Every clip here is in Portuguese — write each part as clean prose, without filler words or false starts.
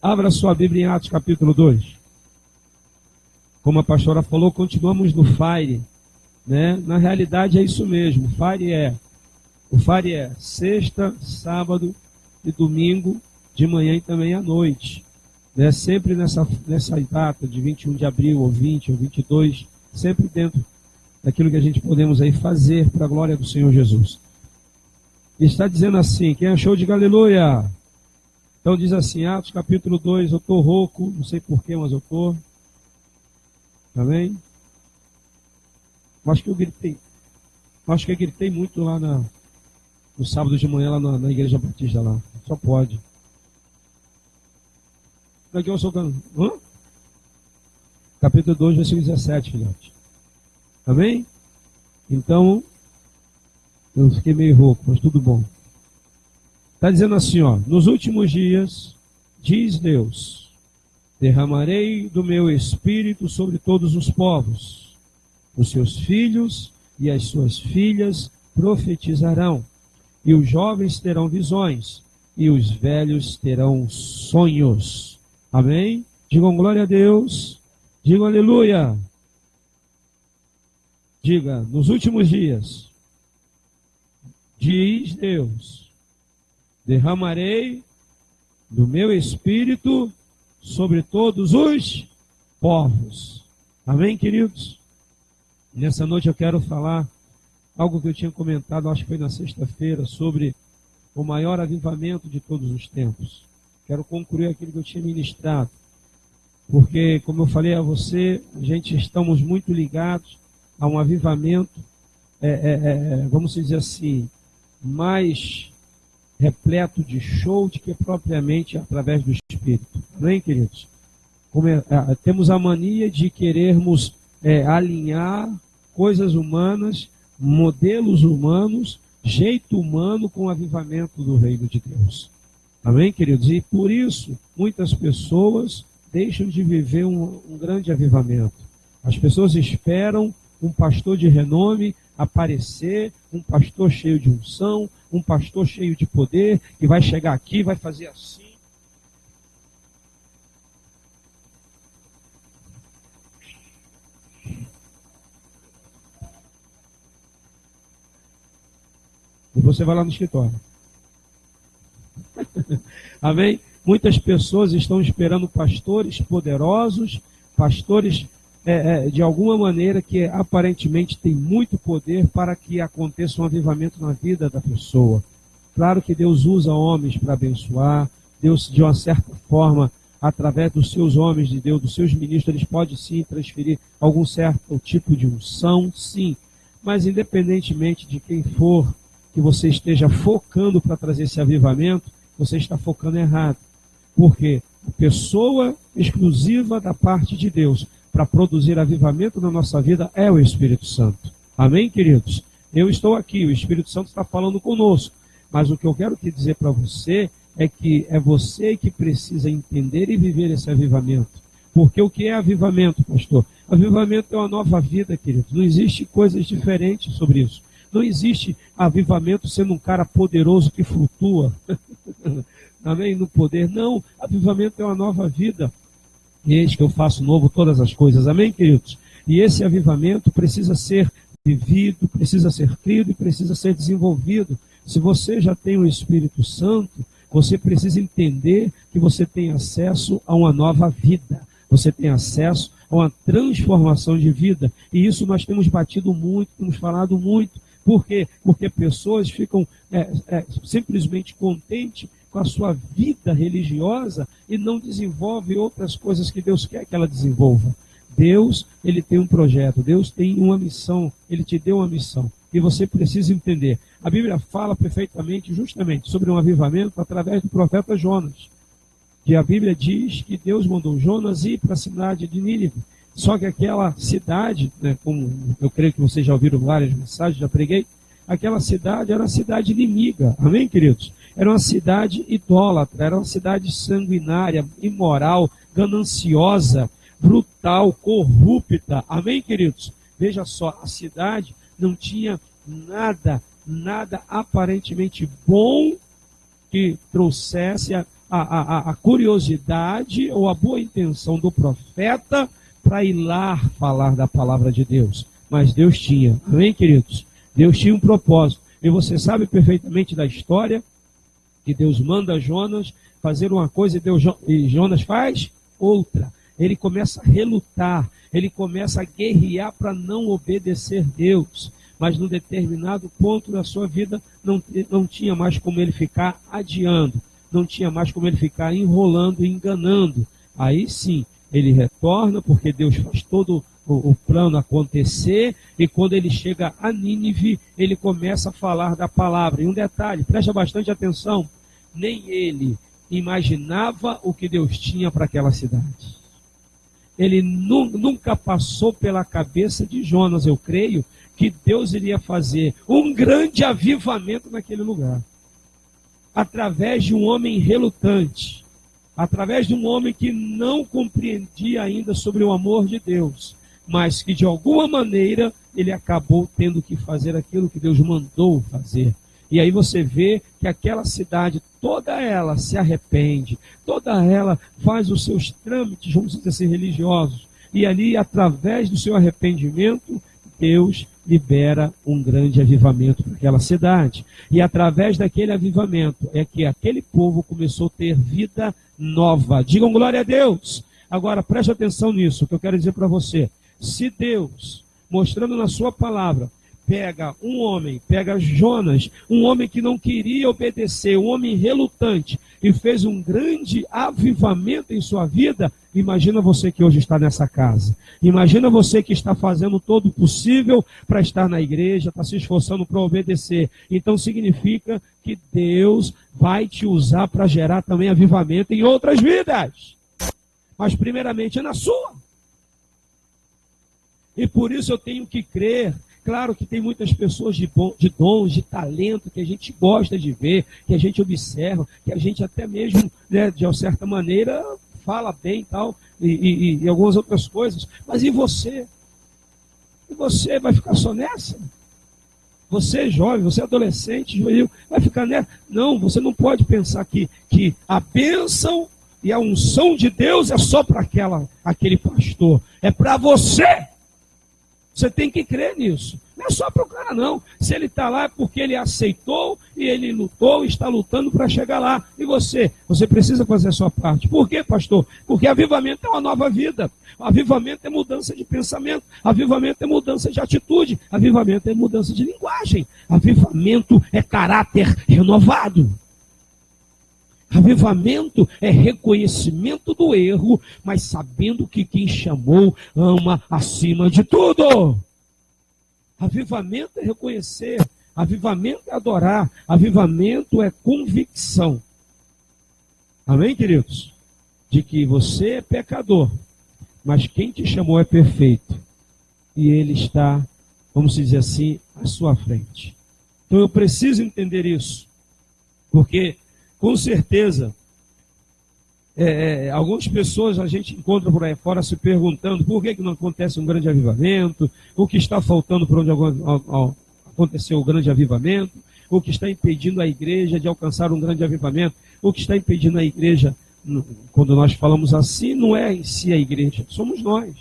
Abra sua Bíblia em Atos capítulo 2. Como a pastora falou, continuamos no Fire, né? Na realidade é isso mesmo. O Fire é sexta, sábado e domingo, de manhã e também à noite, né? Sempre nessa data de 21 de abril, ou 20, ou 22, sempre dentro daquilo que a gente podemos aí fazer para a glória do Senhor Jesus. E está dizendo assim, quem achou, diga aleluia. Então diz assim, Atos capítulo 2, eu estou rouco, não sei porquê, mas eu estou. Amém? Acho que eu gritei muito lá no sábado de manhã, lá na Igreja Batista lá. Só pode. Daqui eu sou capítulo 2, versículo 17, filhote. Amém? Então, eu fiquei meio rouco, mas tudo bom. Está dizendo assim, ó, nos últimos dias, diz Deus, derramarei do meu espírito sobre todos os povos. Os seus filhos e as suas filhas profetizarão, e os jovens terão visões, e os velhos terão sonhos. Amém? Digam glória a Deus, digam aleluia. Diga, nos últimos dias, diz Deus, derramarei do meu espírito sobre todos os povos. Amém, queridos? Nessa noite eu quero falar algo que eu tinha comentado, acho que foi na sexta-feira, sobre o maior avivamento de todos os tempos. Quero concluir aquilo que eu tinha ministrado, porque, como eu falei a você, estamos muito ligados a um avivamento, vamos dizer assim, mais repleto de show do que propriamente através do Espírito. Amém, queridos? Temos a mania de querermos alinhar coisas humanas, modelos humanos, jeito humano com o avivamento do reino de Deus. Amém, queridos? E por isso, muitas pessoas deixam de viver um grande avivamento. As pessoas esperam um pastor de renome aparecer, um pastor cheio de unção, um pastor cheio de poder, que vai chegar aqui, vai fazer assim. E você vai lá no escritório. Amém? Muitas pessoas estão esperando pastores poderosos, pastores de alguma maneira que aparentemente tem muito poder para que aconteça um avivamento na vida da pessoa. Claro que Deus usa homens para abençoar, Deus de uma certa forma, através dos seus homens de Deus, dos seus ministros, eles podem sim transferir algum certo tipo de unção, sim. Mas independentemente de quem for que você esteja focando para trazer esse avivamento, você está focando errado. Porque a pessoa exclusiva da parte de Deus para produzir avivamento na nossa vida é o Espírito Santo. Amém, queridos? Eu estou aqui, o Espírito Santo está falando conosco. Mas o que eu quero dizer para você é que é você que precisa entender e viver esse avivamento. Porque o que é avivamento, pastor? Avivamento é uma nova vida, queridos. Não existe coisas diferentes sobre isso. Não existe avivamento sendo um cara poderoso que flutua. Amém? No poder. Não, avivamento é uma nova vida. E eis que eu faço novo todas as coisas. Amém, queridos? E esse avivamento precisa ser vivido, precisa ser crido e precisa ser desenvolvido. Se você já tem o Espírito Santo, você precisa entender que você tem acesso a uma nova vida. Você tem acesso a uma transformação de vida. E isso nós temos batido muito, temos falado muito. Por quê? Porque pessoas ficam simplesmente contentes com a sua vida religiosa e não desenvolvem outras coisas que Deus quer que ela desenvolva. Deus, ele tem um projeto, Deus tem uma missão, ele te deu uma missão. E você precisa entender. A Bíblia fala perfeitamente, justamente, sobre um avivamento através do profeta Jonas. Que a Bíblia diz que Deus mandou Jonas ir para a cidade de Nínive. Só que aquela cidade, né, como eu creio que vocês já ouviram várias mensagens, já preguei, aquela cidade era uma cidade inimiga. Amém, queridos? Era uma cidade idólatra, era uma cidade sanguinária, imoral, gananciosa, brutal, corrupta. Amém, queridos? Veja só, a cidade não tinha nada aparentemente bom que trouxesse a curiosidade ou a boa intenção do profeta para ir lá falar da palavra de Deus. Mas Deus tinha, amém, queridos? Deus tinha um propósito. E você sabe perfeitamente da história que Deus manda Jonas fazer uma coisa e Jonas faz outra. Ele começa a relutar, ele começa a guerrear para não obedecer Deus. Mas num determinado ponto da sua vida não tinha mais como ele ficar adiando, não tinha mais como ele ficar enrolando e enganando. Aí sim, ele retorna, porque Deus faz todo o plano acontecer, e quando ele chega a Nínive, ele começa a falar da palavra. E um detalhe, presta bastante atenção, nem ele imaginava o que Deus tinha para aquela cidade. Ele nunca passou pela cabeça de Jonas, eu creio, que Deus iria fazer um grande avivamento naquele lugar. Através de um homem relutante, através de um homem que não compreendia ainda sobre o amor de Deus, mas que de alguma maneira ele acabou tendo que fazer aquilo que Deus mandou fazer. E aí você vê que aquela cidade, toda ela se arrepende, toda ela faz os seus trâmites, vamos dizer assim, religiosos. E ali, através do seu arrependimento, Deus libera um grande avivamento para aquela cidade. E através daquele avivamento é que aquele povo começou a ter vida nova. Digam glória a Deus. Agora preste atenção nisso, que eu quero dizer para você. Se Deus, mostrando na sua palavra, pega um homem, pega Jonas, um homem que não queria obedecer, um homem relutante, e fez um grande avivamento em sua vida, imagina você que hoje está nessa casa. Imagina você que está fazendo todo o possível para estar na igreja, está se esforçando para obedecer. Então significa que Deus vai te usar para gerar também avivamento em outras vidas. Mas primeiramente é na sua. E por isso eu tenho que crer. Claro que tem muitas pessoas de dons, de talento, que a gente gosta de ver, que a gente observa, que a gente até mesmo, né, de uma certa maneira, fala bem e algumas outras coisas. Mas e você? E você vai ficar só nessa? Você é jovem, você é adolescente, juvenil, vai ficar nessa? Não, você não pode pensar que a bênção e a unção de Deus é só para aquele pastor. É para você. Você tem que crer nisso. Não é só para o cara, não. Se ele está lá é porque ele aceitou e ele lutou e está lutando para chegar lá. E você? Você precisa fazer a sua parte. Por quê, pastor? Porque avivamento é uma nova vida. Avivamento é mudança de pensamento. Avivamento é mudança de atitude. Avivamento é mudança de linguagem. Avivamento é caráter renovado. Avivamento é reconhecimento do erro, mas sabendo que quem chamou ama acima de tudo. Avivamento é reconhecer, avivamento é adorar, avivamento é convicção. Amém, queridos? De que você é pecador, mas quem te chamou é perfeito. E ele está, vamos dizer assim, à sua frente. Então eu preciso entender isso, porque com certeza, algumas pessoas a gente encontra por aí fora se perguntando por que não acontece um grande avivamento, o que está faltando por onde aconteceu o grande avivamento, o que está impedindo a igreja de alcançar um grande avivamento, o que está impedindo a igreja, quando nós falamos assim, não é em si a igreja, somos nós.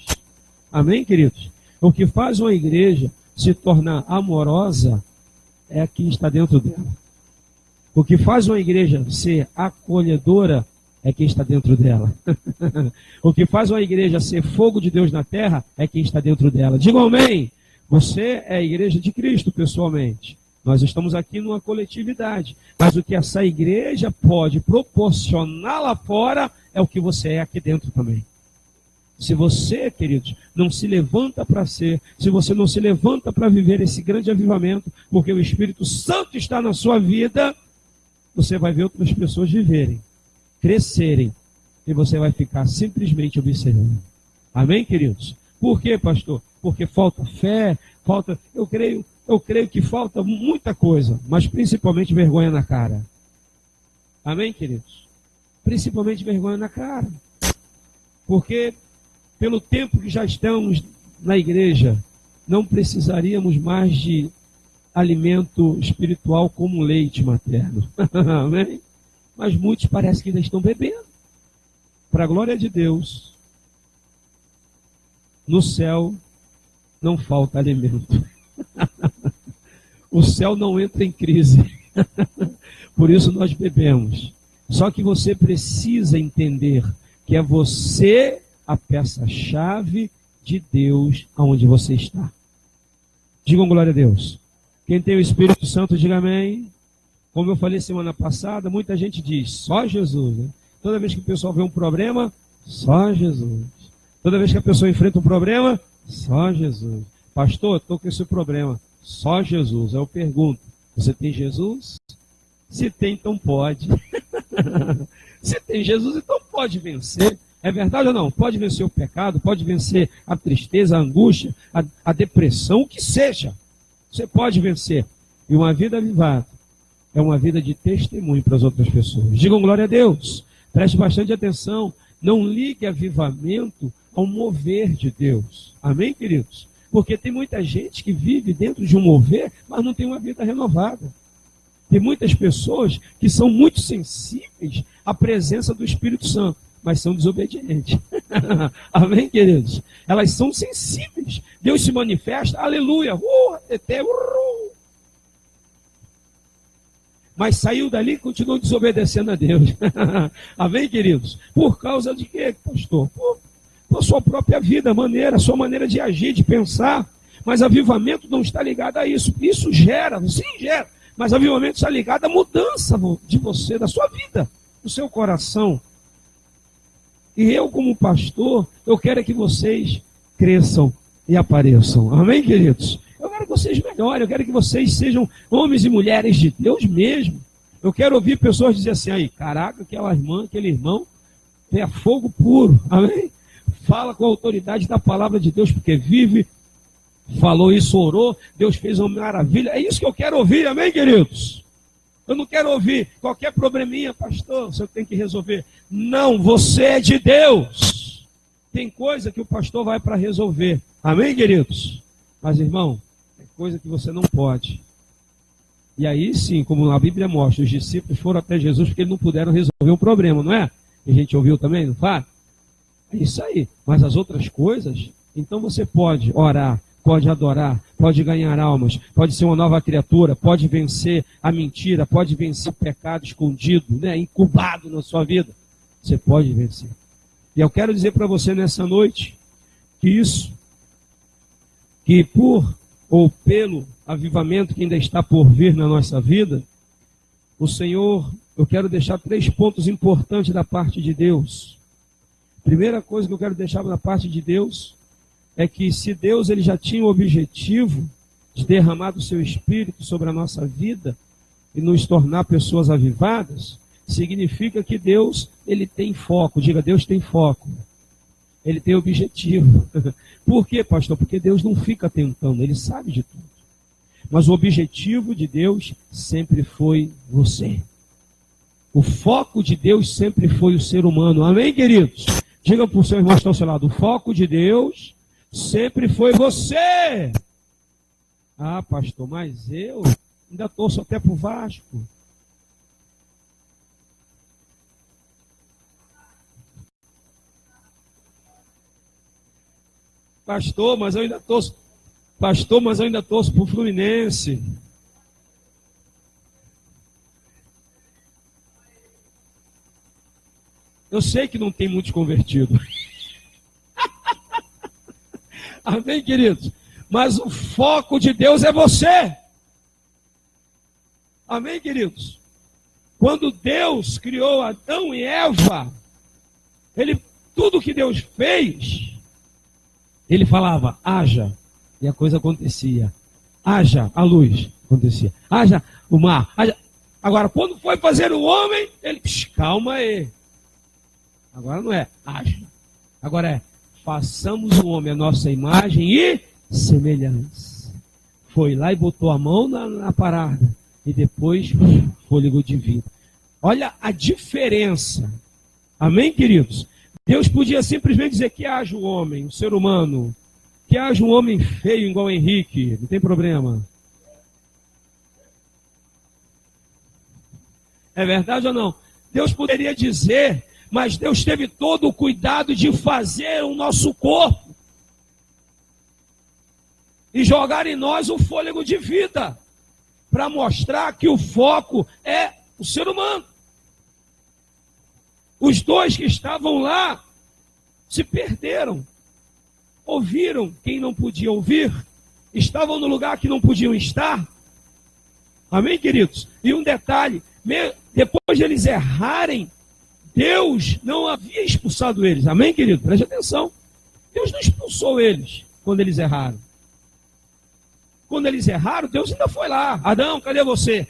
Amém, queridos? O que faz uma igreja se tornar amorosa é quem está dentro dela. O que faz uma igreja ser acolhedora é quem está dentro dela. O que faz uma igreja ser fogo de Deus na terra é quem está dentro dela. Diga amém. Você é a igreja de Cristo, pessoalmente. Nós estamos aqui numa coletividade. Mas o que essa igreja pode proporcionar lá fora é o que você é aqui dentro também. Se você, queridos, não se levanta para ser, se você não se levanta para viver esse grande avivamento, porque o Espírito Santo está na sua vida, você vai ver outras pessoas viverem, crescerem, e você vai ficar simplesmente observando. Amém, queridos? Por quê, pastor? Porque falta fé, eu creio que falta muita coisa, mas principalmente vergonha na cara. Amém, queridos? Principalmente vergonha na cara. Porque pelo tempo que já estamos na igreja, não precisaríamos mais de alimento espiritual como leite materno. Amém? mas muitos parece que ainda estão bebendo. Para a glória de Deus, no céu não falta alimento. O céu não entra em crise. Por isso nós bebemos. Só que você precisa entender que é você a peça-chave de Deus aonde você está. Digam glória a Deus. Quem tem o Espírito Santo, diga amém. Como eu falei semana passada, muita gente diz, só Jesus, né? Toda vez que o pessoal vê um problema, só Jesus. Toda vez que a pessoa enfrenta um problema, só Jesus. Pastor, estou com esse problema, só Jesus. Aí eu pergunto, você tem Jesus? Se tem, então pode. Se tem Jesus, então pode vencer. É verdade ou não? Pode vencer o pecado, pode vencer a tristeza, a angústia, a depressão, o que seja. Você pode vencer. E uma vida avivada é uma vida de testemunho para as outras pessoas. Digam glória a Deus. Preste bastante atenção. Não ligue avivamento ao mover de Deus. Amém, queridos? Porque tem muita gente que vive dentro de um mover, mas não tem uma vida renovada. Tem muitas pessoas que são muito sensíveis à presença do Espírito Santo, mas são desobedientes. Amém, queridos? Elas são sensíveis. Deus se manifesta, aleluia, mas saiu dali e continuou desobedecendo a Deus. Amém, queridos? Por causa de quê, pastor? Por sua própria vida, sua maneira de agir, de pensar. Mas avivamento não está ligado a isso. Isso gera, sim, gera. Mas avivamento está ligado à mudança de você, da sua vida, do seu coração. E eu, como pastor, eu quero que vocês cresçam e apareçam. Amém, queridos? Eu quero que vocês melhorem, eu quero que vocês sejam homens e mulheres de Deus mesmo. Eu quero ouvir pessoas dizer assim, aí, caraca, aquela irmã, aquele irmão, é fogo puro, amém? Fala com a autoridade da palavra de Deus, porque vive, falou isso, orou, Deus fez uma maravilha. É isso que eu quero ouvir, amém, queridos? Eu não quero ouvir qualquer probleminha, pastor, você tem que resolver. Não, você é de Deus. Tem coisa que o pastor vai para resolver, amém, queridos? Mas, irmão, é coisa que você não pode. E aí sim, como a Bíblia mostra, os discípulos foram até Jesus porque eles não puderam resolver um problema, não é? E a gente ouviu também, não fala? É isso aí. Mas as outras coisas, então você pode orar, pode adorar, pode ganhar almas, pode ser uma nova criatura, pode vencer a mentira, pode vencer o pecado escondido, né, incubado na sua vida. Você pode vencer. E eu quero dizer para você nessa noite que por ou pelo avivamento que ainda está por vir na nossa vida, o Senhor, eu quero deixar 3 pontos importantes da parte de Deus. Primeira coisa que eu quero deixar da parte de Deus é que se Deus ele já tinha o objetivo de derramar do seu Espírito sobre a nossa vida e nos tornar pessoas avivadas, significa que Deus ele tem foco. Diga, Deus tem foco. Ele tem objetivo. Por quê, pastor? Porque Deus não fica tentando, ele sabe de tudo. Mas o objetivo de Deus sempre foi você. O foco de Deus sempre foi o ser humano. Amém, queridos? Diga para o seu irmão que está ao seu lado, o foco de Deus sempre foi você. Ah, pastor, mas eu ainda torço até para o Vasco. Pastor, mas eu ainda torço. Pastor, mas eu ainda torço para o Fluminense. Eu sei que não tem muitos convertidos. Amém, queridos? Mas o foco de Deus é você. Amém, queridos? Quando Deus criou Adão e Eva, tudo que Deus fez, ele falava, haja, e a coisa acontecia. Haja a luz, acontecia. Haja o mar. Haja. Agora, quando foi fazer o homem, ele, calma aí. Agora não é, haja. Agora é, façamos o homem a nossa imagem e semelhança. Foi lá e botou a mão na parada. E depois, fôlego de vida. Olha a diferença. Amém, queridos? Deus podia simplesmente dizer que haja o homem, o ser humano. Que haja um homem feio igual Henrique. Não tem problema. É verdade ou não? Deus poderia dizer, mas Deus teve todo o cuidado de fazer o nosso corpo e jogar em nós o fôlego de vida, para mostrar que o foco é o ser humano. Os dois que estavam lá se perderam, ouviram quem não podia ouvir, estavam no lugar que não podiam estar. Amém, queridos? E um detalhe, depois de eles errarem, Deus não havia expulsado eles. Amém, querido? Preste atenção. Deus não expulsou eles quando eles erraram. Quando eles erraram, Deus ainda foi lá. Adão, cadê você?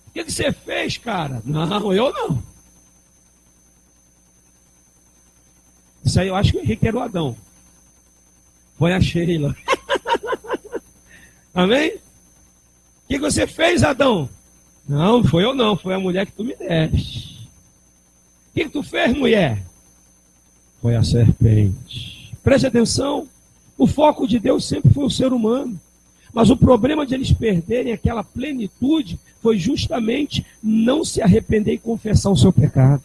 O que você fez, cara? Não, eu não. Isso aí eu acho que o Henrique era o Adão. Foi a Sheila. Amém? O que você fez, Adão? Não, foi eu não, foi a mulher que tu me deste. O que tu fez, mulher? Foi a serpente. Preste atenção, o foco de Deus sempre foi o ser humano. Mas o problema de eles perderem aquela plenitude foi justamente não se arrepender e confessar o seu pecado.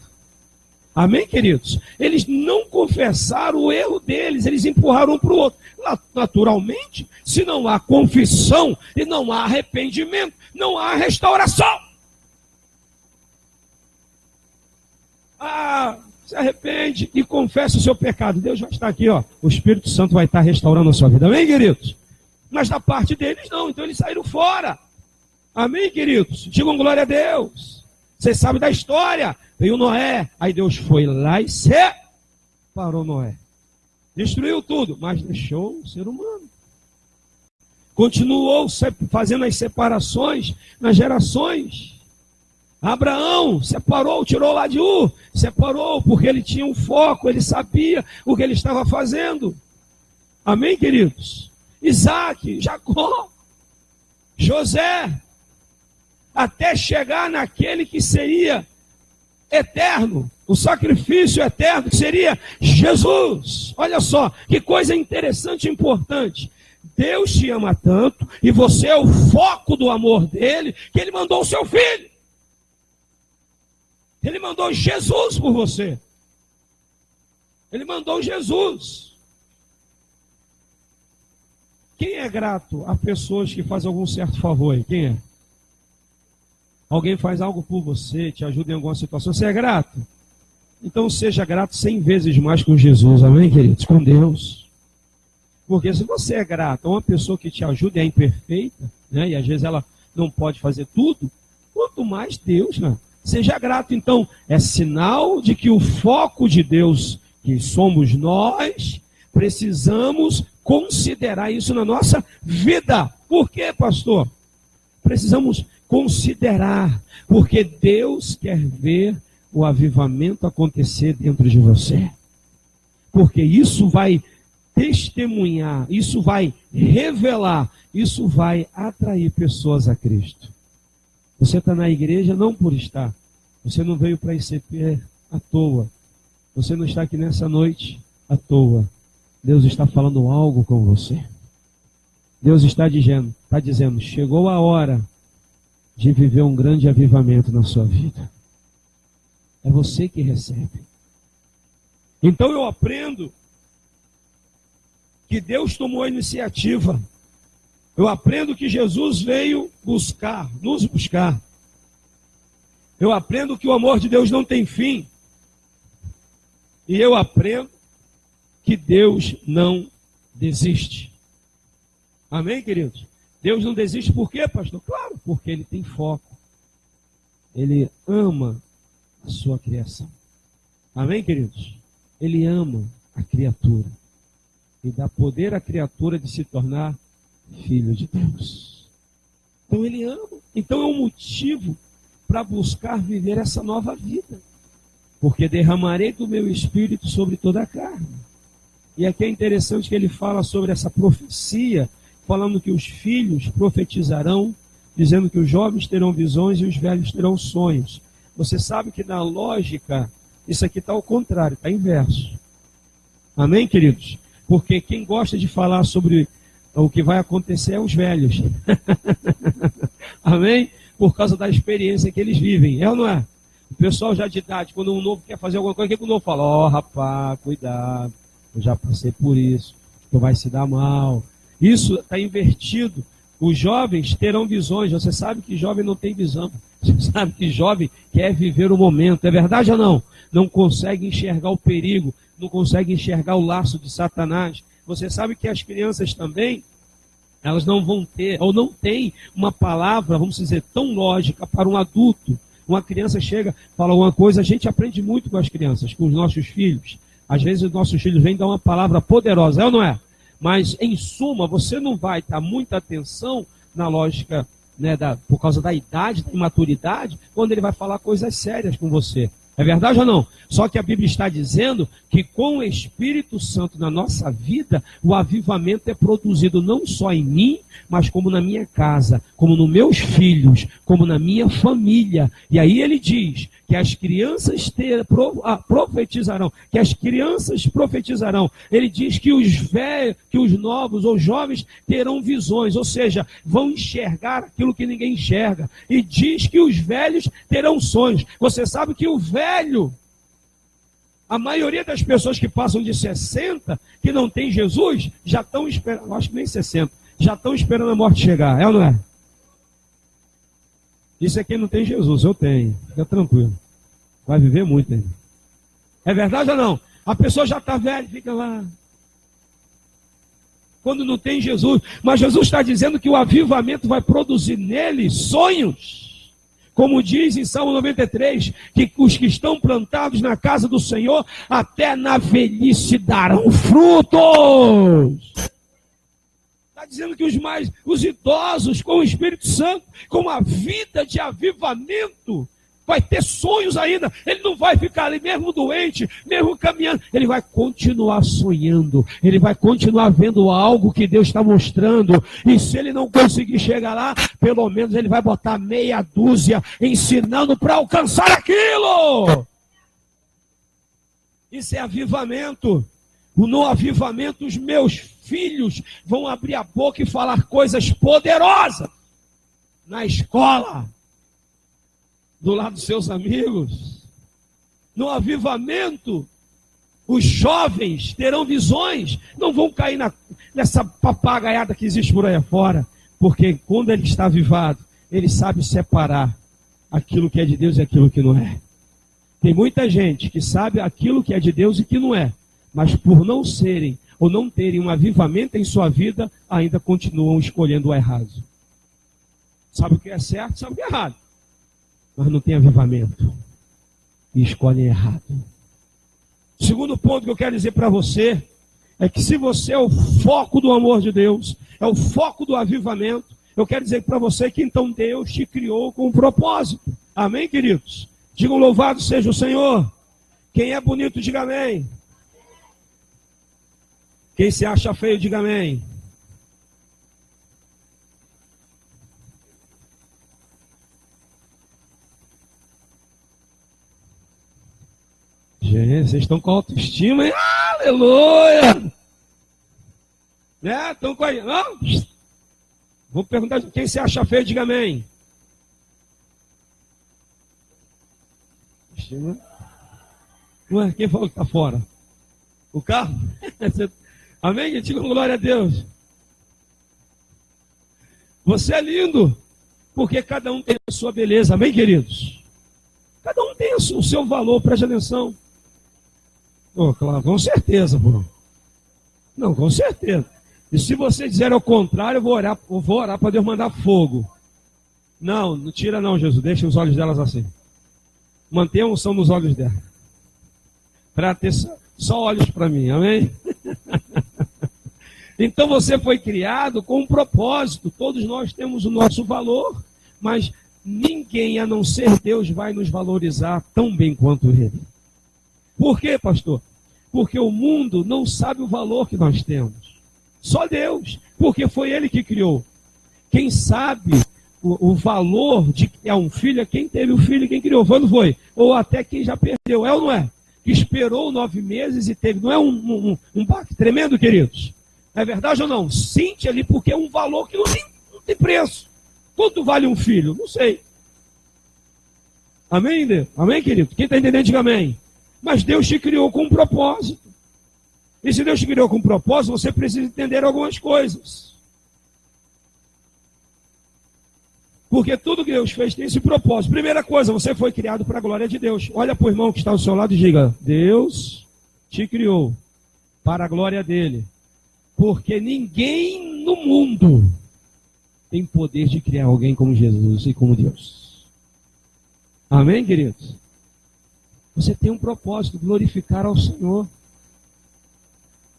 Amém, queridos? Eles não confessaram o erro deles, eles empurraram um para o outro. Naturalmente, se não há confissão e não há arrependimento, não há restauração. Se arrepende e confessa o seu pecado. Deus vai estar aqui, ó. O Espírito Santo vai estar restaurando a sua vida. Amém, queridos? Mas da parte deles não, então eles saíram fora. Amém, queridos? Digam glória a Deus. Vocês sabem da história. Veio Noé, aí Deus foi lá e separou Noé. Destruiu tudo, mas deixou o ser humano. Continuou fazendo as separações nas gerações. Abraão separou, tirou lá de Ur, separou porque ele tinha um foco, ele sabia o que ele estava fazendo. Amém, queridos? Isaac, Jacó, José, até chegar naquele que seria eterno, o sacrifício eterno, que seria Jesus. Olha só, que coisa interessante e importante. Deus te ama tanto, e você é o foco do amor dele, que ele mandou o seu filho. Ele mandou Jesus por você. Ele mandou Jesus. Quem é grato a pessoas que fazem algum certo favor aí? Quem é? Alguém faz algo por você, te ajuda em alguma situação, você é grato? Então seja grato 100 vezes mais com Jesus, amém, queridos? Com Deus. Porque se você é grato a uma pessoa que te ajuda e é imperfeita, né, e às vezes ela não pode fazer tudo, quanto mais Deus, né? Seja grato, então, é sinal de que o foco de Deus, que somos nós, precisamos considerar isso na nossa vida. Por quê, pastor? Precisamos considerar, porque Deus quer ver o avivamento acontecer dentro de você. Porque isso vai testemunhar, isso vai revelar, isso vai atrair pessoas a Cristo. Você está na igreja não por estar. Você não veio para a ICP à toa. Você não está aqui nessa noite à toa. Deus está falando algo com você. Deus está dizendo, chegou a hora de viver um grande avivamento na sua vida. É você que recebe. Então eu aprendo que Deus tomou a iniciativa. Eu aprendo que Jesus veio nos buscar. Eu aprendo que o amor de Deus não tem fim. E eu aprendo que Deus não desiste. Amém, queridos? Deus não desiste por quê, pastor? Claro, porque Ele tem foco. Ele ama a sua criação. Amém, queridos? Ele ama a criatura. E dá poder à criatura de se tornar filho de Deus. Então Ele ama. Então é um motivo para buscar viver essa nova vida. Porque derramarei do meu espírito sobre toda a carne. E aqui é interessante que ele fala sobre essa profecia, falando que os filhos profetizarão, dizendo que os jovens terão visões e os velhos terão sonhos. Você sabe que na lógica, isso aqui está ao contrário, está inverso. Amém, queridos? Porque quem gosta de falar sobre o que vai acontecer é os velhos. Amém? Por causa da experiência que eles vivem. É ou não é? O pessoal já de idade, quando um novo quer fazer alguma coisa, o que o novo fala? Ó, rapaz, cuidado, eu já passei por isso, tu vai se dar mal. Isso está invertido. Os jovens terão visões. Você sabe que jovem não tem visão. Você sabe que jovem quer viver o momento. É verdade ou não? Não consegue enxergar o perigo, não consegue enxergar o laço de Satanás. Você sabe que as crianças também, elas não vão ter, ou não têm uma palavra, vamos dizer, tão lógica para um adulto. Uma criança chega, fala alguma coisa, a gente aprende muito com as crianças, com os nossos filhos. Às vezes os nossos filhos vêm dar uma palavra poderosa, é ou não é? Mas, em suma, você não vai dar muita atenção na lógica, né, por causa da idade, da imaturidade, quando ele vai falar coisas sérias com você. É verdade ou não? Só que a Bíblia está dizendo que com o Espírito Santo na nossa vida, o avivamento é produzido não só em mim, mas como na minha casa, como nos meus filhos, como na minha família. E aí ele diz que as crianças profetizarão, que as crianças profetizarão. Ele diz que os velhos, que os novos ou jovens terão visões, ou seja, vão enxergar aquilo que ninguém enxerga. E diz que os velhos terão sonhos. Você sabe que o velho, a maioria das pessoas que passam de 60, que não tem Jesus, já estão esperando, acho que nem 60, já estão esperando a morte chegar, é ou não é? Isso é quem não tem Jesus, eu tenho, fica tranquilo, vai viver muito ainda. É verdade ou não? A pessoa já está velha, fica lá, quando não tem Jesus, mas Jesus está dizendo que o avivamento vai produzir nele sonhos. Como diz em Salmo 93, que os que estão plantados na casa do Senhor, até na velhice darão frutos. Está dizendo que os idosos com o Espírito Santo, com a vida de avivamento, vai ter sonhos ainda. Ele não vai ficar ali mesmo doente, mesmo caminhando. Ele vai continuar sonhando. Ele vai continuar vendo algo que Deus está mostrando. E se ele não conseguir chegar lá, pelo menos ele vai botar meia dúzia ensinando para alcançar aquilo. Isso é avivamento. No avivamento, os meus filhos vão abrir a boca e falar coisas poderosas na escola, do lado dos seus amigos. No avivamento, os jovens terão visões, não vão cair nessa papagaiada que existe por aí afora, porque quando ele está avivado, ele sabe separar aquilo que é de Deus e aquilo que não é. Tem muita gente que sabe aquilo que é de Deus e que não é, mas por não serem ou não terem um avivamento em sua vida, ainda continuam escolhendo o errado. Sabe o que é certo, sabe o que é errado, mas não tem avivamento e escolhem errado. O segundo ponto que eu quero dizer para você é que se você é o foco do amor de Deus, é o foco do avivamento, eu quero dizer para você que então Deus te criou com um propósito. Amém, queridos? Digam louvado seja o Senhor. Quem é bonito, diga amém. Quem se acha feio, diga amém. Gente, vocês estão com autoestima, hein? Aleluia! Né? Estão com aí. Não? Vou perguntar quem se acha feio, diga amém. Estima. Ué, quem falou que está fora? O carro? Amém? Diga glória a Deus. Você é lindo, porque cada um tem a sua beleza. Amém, queridos? Cada um tem o seu valor, preste atenção. Oh, claro, com certeza, Bruno. Não, com certeza. E se você dizer ao contrário, eu vou orar para Deus mandar fogo. Não, não tira não, Jesus. Deixa os olhos delas assim. Mantenha a unção nos olhos dela. Para ter só olhos para mim, amém? Então você foi criado com um propósito. Todos nós temos o nosso valor, mas ninguém a não ser Deus vai nos valorizar tão bem quanto Ele. Por quê, pastor? Porque o mundo não sabe o valor que nós temos. Só Deus, porque foi Ele que criou. Quem sabe o valor de que é um filho é quem teve o filho e quem criou. Foi ou não foi? Ou até quem já perdeu, é ou não é? Que esperou 9 meses e teve. Não é um baque tremendo, queridos? É verdade ou não? Sente ali porque é um valor que não tem preço. Quanto vale um filho? Não sei. Amém, Deus? Amém, querido? Quem está entendendo, diga amém. Mas Deus te criou com um propósito. E se Deus te criou com um propósito, você precisa entender algumas coisas. Porque tudo que Deus fez tem esse propósito. Primeira coisa, você foi criado para a glória de Deus. Olha para o irmão que está ao seu lado e diga: Deus te criou para a glória dele. Porque ninguém no mundo tem poder de criar alguém como Jesus e como Deus. Amém, queridos? Você tem um propósito, glorificar ao Senhor.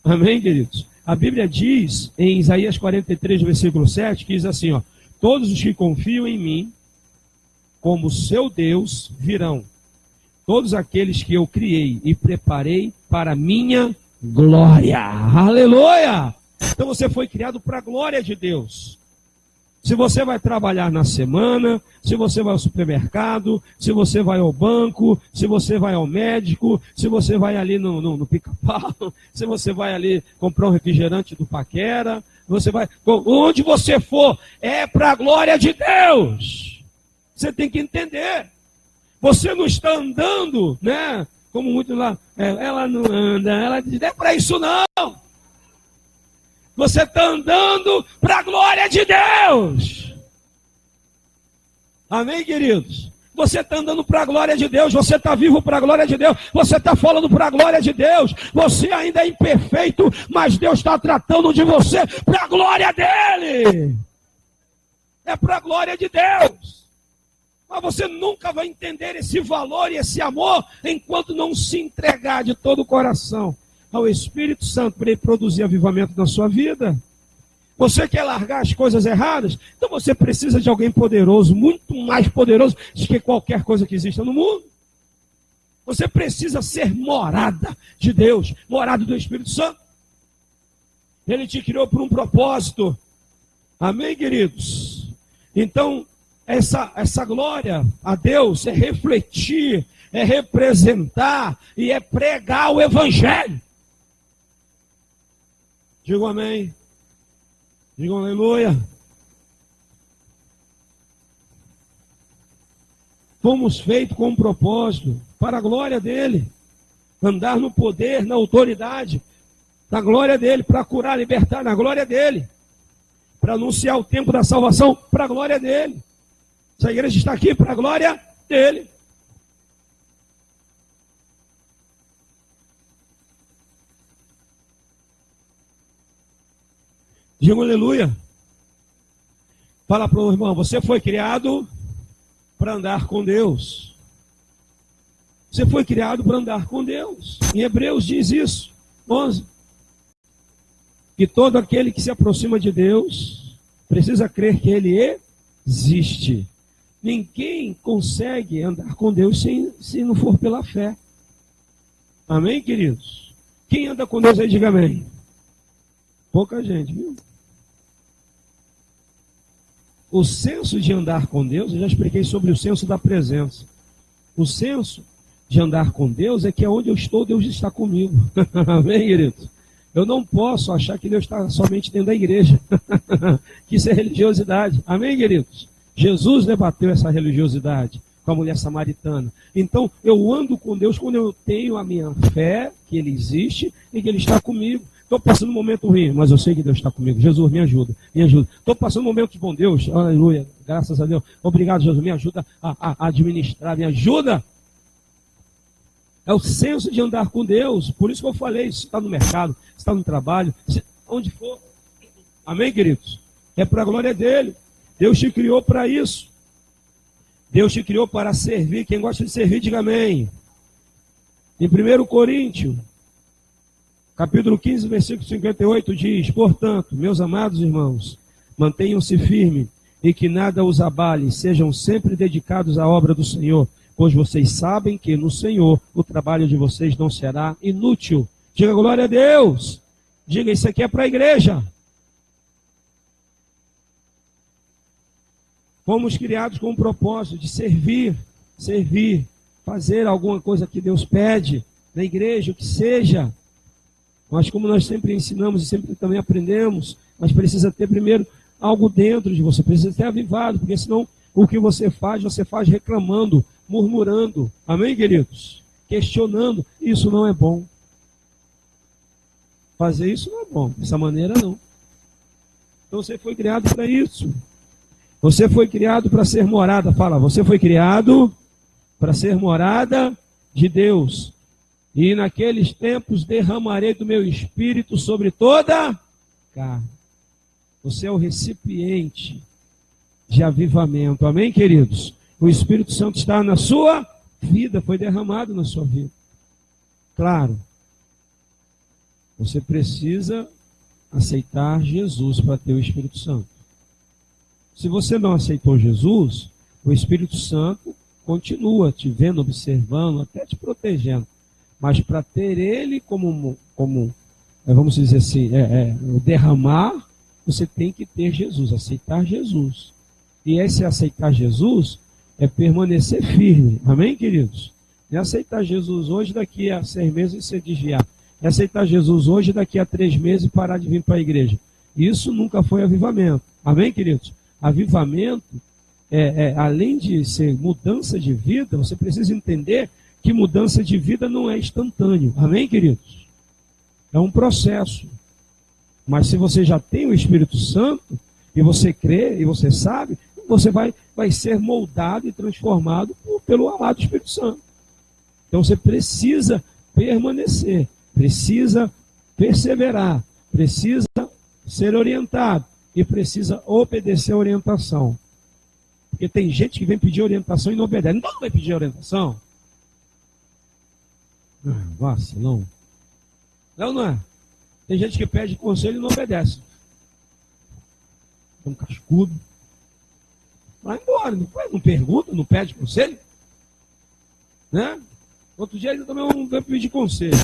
Amém, queridos? A Bíblia diz, em Isaías 43, versículo 7, que diz assim, ó: todos os que confiam em mim, como seu Deus, virão. Todos aqueles que eu criei e preparei para minha glória. Aleluia! Então você foi criado para a glória de Deus. Se você vai trabalhar na semana, se você vai ao supermercado, se você vai ao banco, se você vai ao médico, se você vai ali no pica-pau, se você vai ali comprar um refrigerante do Paquera, você vai, onde você for, é para a glória de Deus. Você tem que entender. Você não está andando, né? Como muito lá, ela não anda, ela diz, não é para isso não. Você está andando para a glória de Deus. Amém, queridos? Você está andando para a glória de Deus. Você está vivo para a glória de Deus. Você está falando para a glória de Deus. Você ainda é imperfeito, mas Deus está tratando de você para a glória dele. É para a glória de Deus. Mas você nunca vai entender esse valor e esse amor enquanto não se entregar de todo o coração ao Espírito Santo para ele produzir avivamento na sua vida. Você quer largar as coisas erradas? Então você precisa de alguém poderoso, muito mais poderoso do que qualquer coisa que exista no mundo. Você precisa ser morada de Deus, morada do Espírito Santo. Ele te criou por um propósito. Amém, queridos? Então, essa glória a Deus é refletir, é representar e é pregar o Evangelho. Digo amém. Digo aleluia. Fomos feitos com um propósito para a glória dele. Andar no poder, na autoridade da glória dele, para curar, libertar na glória dele. Para anunciar o tempo da salvação para a glória dele. Essa igreja está aqui para a glória dele. Diga aleluia. Fala para o irmão, você foi criado para andar com Deus. Você foi criado para andar com Deus. Em Hebreus diz isso, 11. Que todo aquele que se aproxima de Deus precisa crer que Ele existe. Ninguém consegue andar com Deus se não for pela fé. Amém, queridos? Quem anda com Deus aí, diga amém. Pouca gente, viu? O senso de andar com Deus, eu já expliquei sobre o senso da presença. O senso de andar com Deus é que onde eu estou, Deus está comigo. Amém, queridos? Eu não posso achar que Deus está somente dentro da igreja. Que isso é religiosidade. Amém, queridos? Jesus debateu essa religiosidade com a mulher samaritana. Então, eu ando com Deus quando eu tenho a minha fé, que Ele existe e que Ele está comigo. Estou passando um momento ruim, mas eu sei que Deus está comigo. Jesus, me ajuda, me ajuda. Estou passando um momento bom, Deus, aleluia, graças a Deus. Obrigado, Jesus, me ajuda a administrar, me ajuda. É o senso de andar com Deus. Por isso que eu falei, se está no mercado, se está no trabalho, onde for. Amém, queridos? É para a glória dele. Deus te criou para isso. Deus te criou para servir. Quem gosta de servir, diga amém. Em 1 Coríntios, capítulo 15, versículo 58 diz: portanto, meus amados irmãos, mantenham-se firmes e que nada os abale, sejam sempre dedicados à obra do Senhor, pois vocês sabem que no Senhor o trabalho de vocês não será inútil. Diga glória a Deus. Diga, isso aqui é para a igreja. Fomos criados com o propósito de servir, fazer alguma coisa que Deus pede na igreja, o que seja. Mas como nós sempre ensinamos e sempre também aprendemos, mas precisa ter primeiro algo dentro de você, precisa ser avivado, porque senão o que você faz reclamando, murmurando. Amém, queridos? Questionando. Isso não é bom. Fazer isso não é bom. Dessa maneira, não. Então você foi criado para isso. Você foi criado para ser morada. Fala, você foi criado para ser morada de Deus. E naqueles tempos derramarei do meu espírito sobre toda carne. Você é o recipiente de avivamento. Amém, queridos? O Espírito Santo está na sua vida, foi derramado na sua vida. Claro, você precisa aceitar Jesus para ter o Espírito Santo. Se você não aceitou Jesus, o Espírito Santo continua te vendo, observando, até te protegendo. Mas para ter ele como vamos dizer assim, o derramar, você tem que ter Jesus, aceitar Jesus. E esse aceitar Jesus é permanecer firme. Amém, queridos? Não é aceitar Jesus hoje, daqui a 6 meses você desviar. É aceitar Jesus hoje, daqui a 3 meses parar de vir para a igreja. Isso nunca foi avivamento. Amém, queridos? Avivamento, além de ser mudança de vida, você precisa entender que mudança de vida não é instantâneo. Amém, queridos? É um processo. Mas se você já tem o Espírito Santo, e você crê, e você sabe, você vai ser moldado e transformado pelo amado Espírito Santo. Então você precisa permanecer, precisa perseverar, precisa ser orientado e precisa obedecer a orientação. Porque tem gente que vem pedir orientação e não obedece. Não vai pedir orientação. Nossa, não. Não é. Tem gente que pede conselho e não obedece. É um cascudo. Vai embora, não pergunta, não pede conselho. Né? Outro dia ele também veio pedir conselho.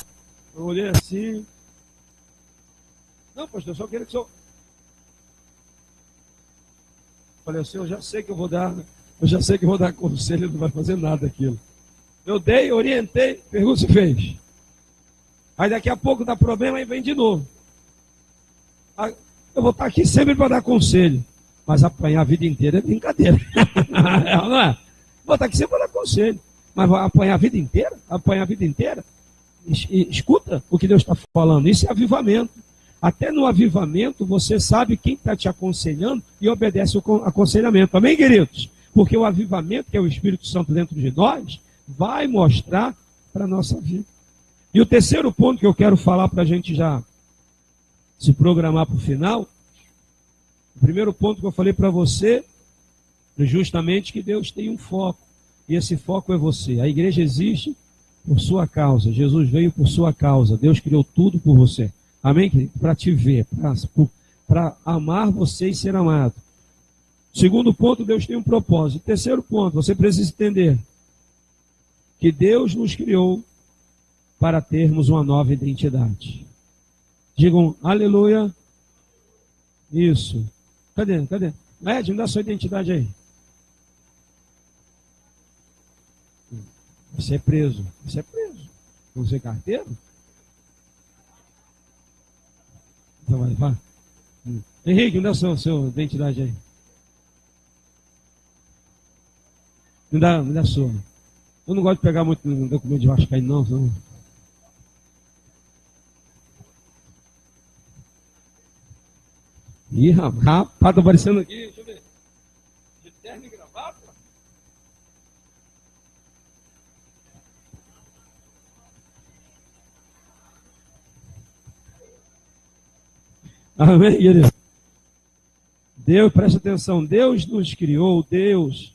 Eu olhei assim. Não, pastor, eu só queria que o senhor... Falei assim, eu já sei que eu vou dar conselho, ele não vai fazer nada daquilo. Eu dei, orientei, pergunta se fez. Aí daqui a pouco dá problema e vem de novo. Aí, eu vou estar aqui sempre para dar conselho. Mas apanhar a vida inteira é brincadeira. Não é? Vou estar aqui sempre para dar conselho. Mas vai apanhar a vida inteira? Apanhar a vida inteira? Escuta o que Deus está falando. Isso é avivamento. Até no avivamento você sabe quem está te aconselhando e obedece o aconselhamento. Amém, queridos? Porque o avivamento, que é o Espírito Santo dentro de nós, vai mostrar para a nossa vida. E o terceiro ponto que eu quero falar para a gente já se programar para o final, o primeiro ponto que eu falei para você é justamente que Deus tem um foco. E esse foco é você. A igreja existe por sua causa. Jesus veio por sua causa. Deus criou tudo por você. Amém, querido? Para te ver, para amar você e ser amado. Segundo ponto, Deus tem um propósito. Terceiro ponto, você precisa entender que Deus nos criou para termos uma nova identidade. Digam, aleluia. Isso. Cadê? Ed, me dá a sua identidade aí. Você é preso. Não ser carteiro? Então vai. Henrique, me dá a sua identidade aí. Me dá a sua. Eu não gosto de pegar muito documento de vascaíno, não. Senão... Ih, rapaz, tá aparecendo aqui. Deixa eu ver. De terno e gravata? Amém, querido? Deus, presta atenção, Deus nos criou, Deus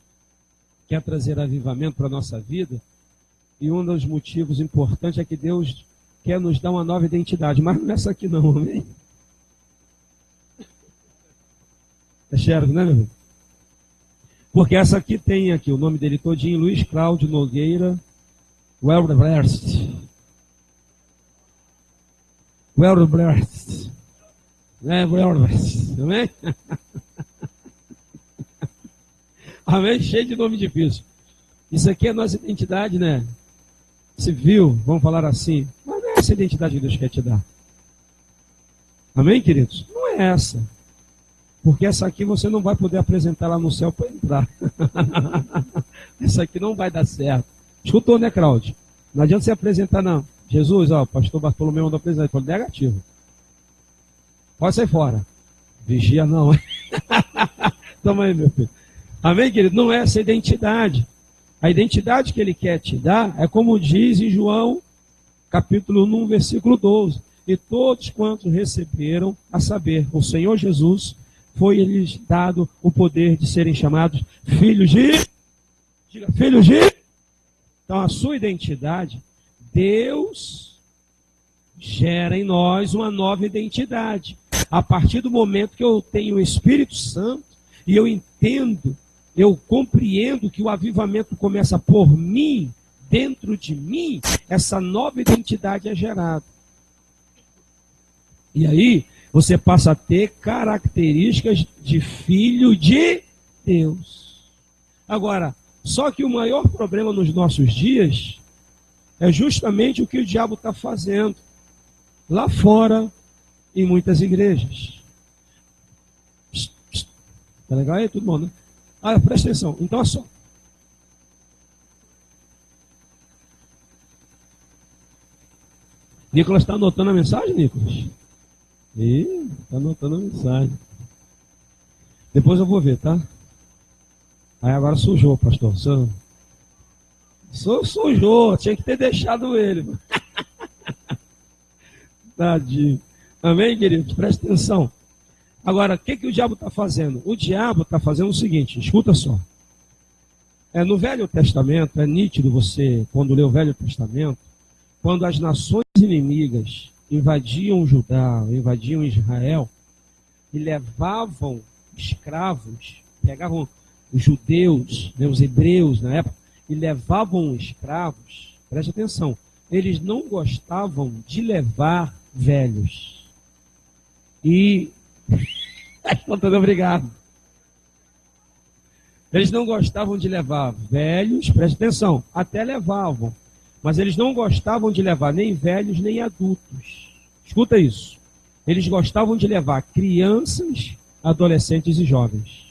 quer trazer avivamento para a nossa vida, e um dos motivos importantes é que Deus quer nos dar uma nova identidade, mas não é essa aqui não, amém? É Xerox, né, meu irmão? Porque essa aqui tem aqui o nome dele todinho, Luiz Cláudio Nogueira Welreverst. Amém? Amém? Cheio de nome difícil. Isso aqui é a nossa identidade, né? Civil, vamos falar assim. Mas não é essa identidade que Deus quer te dar. Amém, queridos? Não é essa. Porque essa aqui você não vai poder apresentar lá no céu para entrar. Essa aqui não vai dar certo. Escutou, né, Cláudio? Não adianta você apresentar, não. Jesus, ó, o pastor Bartolomeu mandou apresentar. Ele falou, negativo. Pode sair fora. Vigia não. Toma aí, meu filho. Amém, querido? Não é essa identidade. A identidade que ele quer te dar é como diz em João, capítulo 1, versículo 12. E todos quantos receberam, a saber, o Senhor Jesus, foi-lhes dado o poder de serem chamados filhos de... Diga, filhos de... Então, a sua identidade, Deus gera em nós uma nova identidade. A partir do momento que eu tenho o Espírito Santo e eu entendo, eu compreendo que o avivamento começa por mim, dentro de mim, essa nova identidade é gerada. E aí, você passa a ter características de filho de Deus. Agora, só que o maior problema nos nossos dias é justamente o que o diabo está fazendo lá fora em muitas igrejas. Tá legal aí? Tudo bom, né? Ah, presta atenção. Então, olha só. Nicolas está anotando a mensagem, Nicolas? Está anotando a mensagem. Depois eu vou ver, tá? Aí agora sujou, pastor. Sujou. Tinha que ter deixado ele. Tadinho. Amém, queridos? Presta atenção. Agora, o que o diabo está fazendo? O diabo está fazendo o seguinte, escuta só. No Velho Testamento, é nítido você, quando lê o Velho Testamento, quando as nações inimigas invadiam Judá, invadiam Israel, e levavam escravos, pegavam os judeus, né, os hebreus na época, e levavam escravos, preste atenção, eles não gostavam de levar velhos. E... obrigado. Eles não gostavam de levar velhos, preste atenção, até levavam, mas eles não gostavam de levar nem velhos nem adultos. Escuta isso. Eles gostavam de levar crianças, adolescentes e jovens.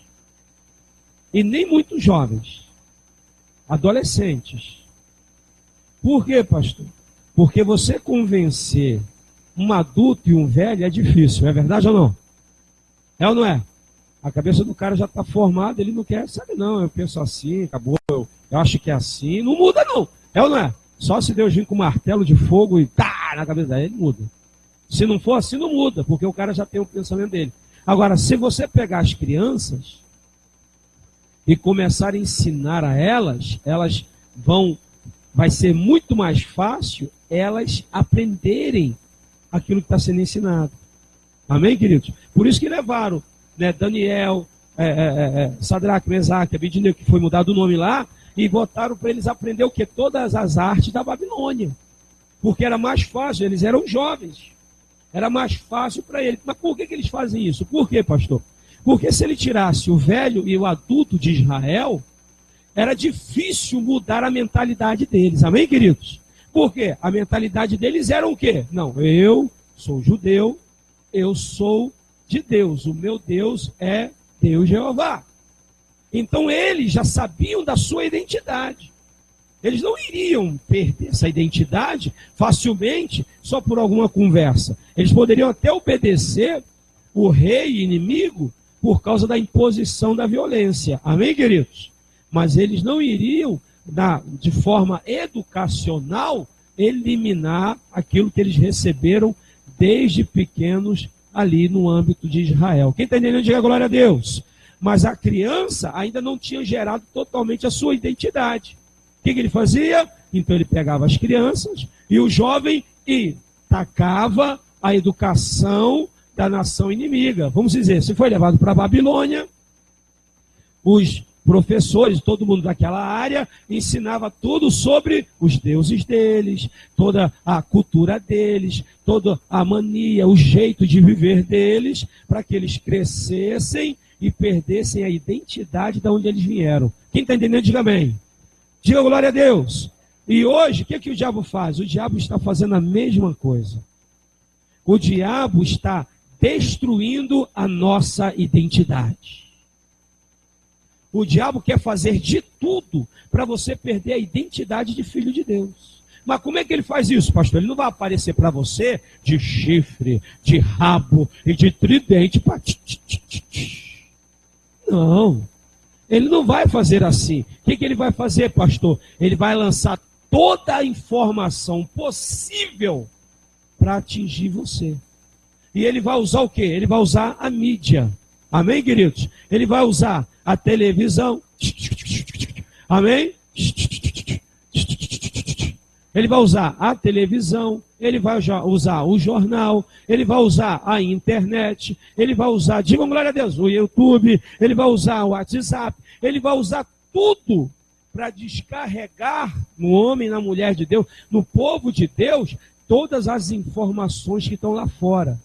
E nem muito jovens. Adolescentes. Por quê, pastor? Porque você convencer um adulto e um velho é difícil, é verdade ou não? É ou não é? A cabeça do cara já está formada, ele não quer, sabe não, eu penso assim, acabou, eu acho que é assim, não muda não. É ou não é? Só se Deus vir com um martelo de fogo e tá na cabeça dele, ele muda. Se não for assim, não muda, porque o cara já tem o pensamento dele. Agora, se você pegar as crianças e começar a ensinar a elas, vai ser muito mais fácil elas aprenderem aquilo que está sendo ensinado. Amém, queridos? Por isso que levaram, né, Daniel, Sadraque, Mesaque, Abednego, que foi mudado o nome lá, e botaram para eles aprender o quê? Todas as artes da Babilônia. Porque era mais fácil, eles eram jovens. Era mais fácil para eles. Mas por que eles fazem isso? Por quê, pastor? Porque se ele tirasse o velho e o adulto de Israel, era difícil mudar a mentalidade deles. Amém, queridos? Por quê? A mentalidade deles era o quê? Não, eu sou judeu, eu sou de Deus. O meu Deus é Deus Jeová. Então eles já sabiam da sua identidade. Eles não iriam perder essa identidade facilmente só por alguma conversa. Eles poderiam até obedecer o rei inimigo por causa da imposição da violência. Amém, queridos? Mas eles não iriam, de forma educacional, eliminar aquilo que eles receberam desde pequenos ali no âmbito de Israel. Quem está entendendo, diga glória a Deus. Mas a criança ainda não tinha gerado totalmente a sua identidade. O que ele fazia? Então ele pegava as crianças e o jovem e tacava a educação da nação inimiga. Vamos dizer, se foi levado para a Babilônia, os professores, todo mundo daquela área, ensinava tudo sobre os deuses deles, toda a cultura deles, toda a mania, o jeito de viver deles, para que eles crescessem e perdessem a identidade de onde eles vieram. Quem está entendendo, diga amém. Diga glória a Deus. E hoje, o que o diabo faz? O diabo está fazendo a mesma coisa. O diabo está destruindo a nossa identidade. O diabo quer fazer de tudo para você perder a identidade de filho de Deus. Mas como é que ele faz isso, pastor? Ele não vai aparecer para você de chifre, de rabo e de tridente. Não, ele não vai fazer assim. O que ele vai fazer, pastor? Ele vai lançar toda a informação possível para atingir você. E ele vai usar o quê? Ele vai usar a mídia. Amém, queridos? Ele vai usar a televisão. Amém? Ele vai usar a televisão, ele vai usar o jornal, ele vai usar a internet, ele vai usar, digam glória a Deus, o YouTube, ele vai usar o WhatsApp, ele vai usar tudo para descarregar no homem, na mulher de Deus, no povo de Deus, todas as informações que estão lá fora.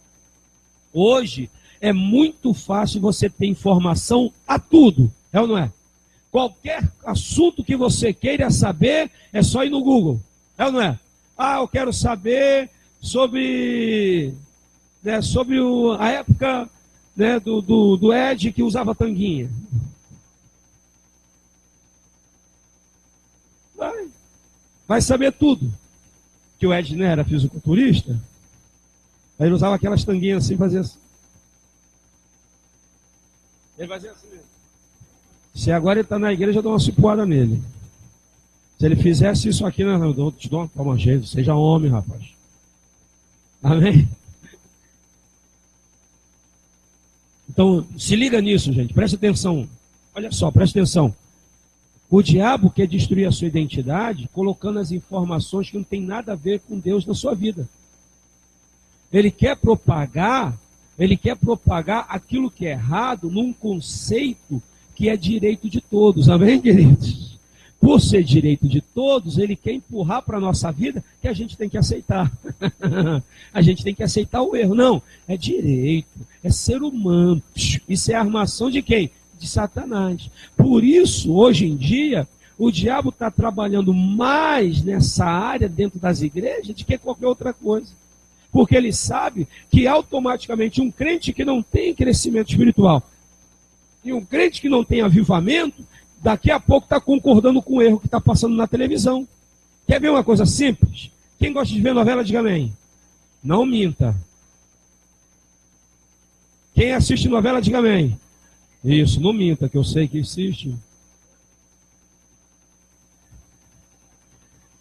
Hoje é muito fácil você ter informação a tudo, é ou não é? Qualquer assunto que você queira saber, é só ir no Google. É ou não é? Eu quero saber sobre a época, né, do Ed que usava tanguinha. Vai saber tudo. Que o Ed, né, era fisiculturista. Aí ele usava aquelas tanguinhas assim, fazia assim. Ele fazia assim mesmo. Se agora ele está na igreja, eu dou uma cipuada nele. Se ele fizesse isso aqui, eu te dou uma palma cheia. Seja homem, rapaz. Amém? Então, se liga nisso, gente. Presta atenção. Olha só, presta atenção. O diabo quer destruir a sua identidade colocando as informações que não tem nada a ver com Deus na sua vida. Ele quer propagar aquilo que é errado num conceito que é direito de todos. Amém, queridos? Por ser direito de todos, ele quer empurrar para a nossa vida que a gente tem que aceitar. A gente tem que aceitar o erro. Não, é direito, é ser humano. Isso é armação de quem? De Satanás. Por isso, hoje em dia, o diabo está trabalhando mais nessa área dentro das igrejas do que qualquer outra coisa. Porque ele sabe que automaticamente um crente que não tem crescimento espiritual e um crente que não tem avivamento, daqui a pouco está concordando com o erro que está passando na televisão. Quer ver uma coisa simples? Quem gosta de ver novela, diga amém. Não minta. Quem assiste novela, diga amém. Isso, não minta, que eu sei que assiste.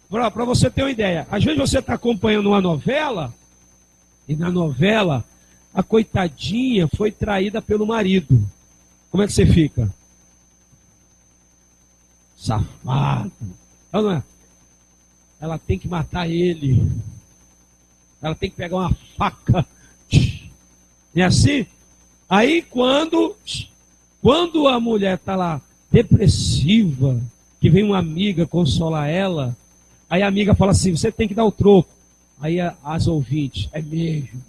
Para você ter uma ideia, às vezes você está acompanhando uma novela, e na novela, a coitadinha foi traída pelo marido. Como é que você fica? Safado. Não é? Ela tem que matar ele. Ela tem que pegar uma faca. E assim? Aí quando a mulher está lá depressiva, que vem uma amiga consolar ela, aí a amiga fala assim, você tem que dar o troco. Aí as ouvintes, é mesmo.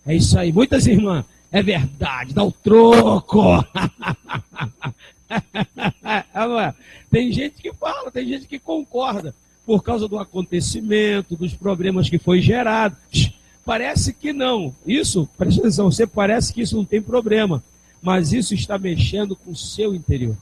É isso aí. Muitas irmãs, é verdade, dá o troco. Tem gente que fala, tem gente que concorda, por causa do acontecimento, dos problemas que foi gerado. Parece que não. Isso, presta atenção, você parece que isso não tem problema, mas isso está mexendo com o seu interior.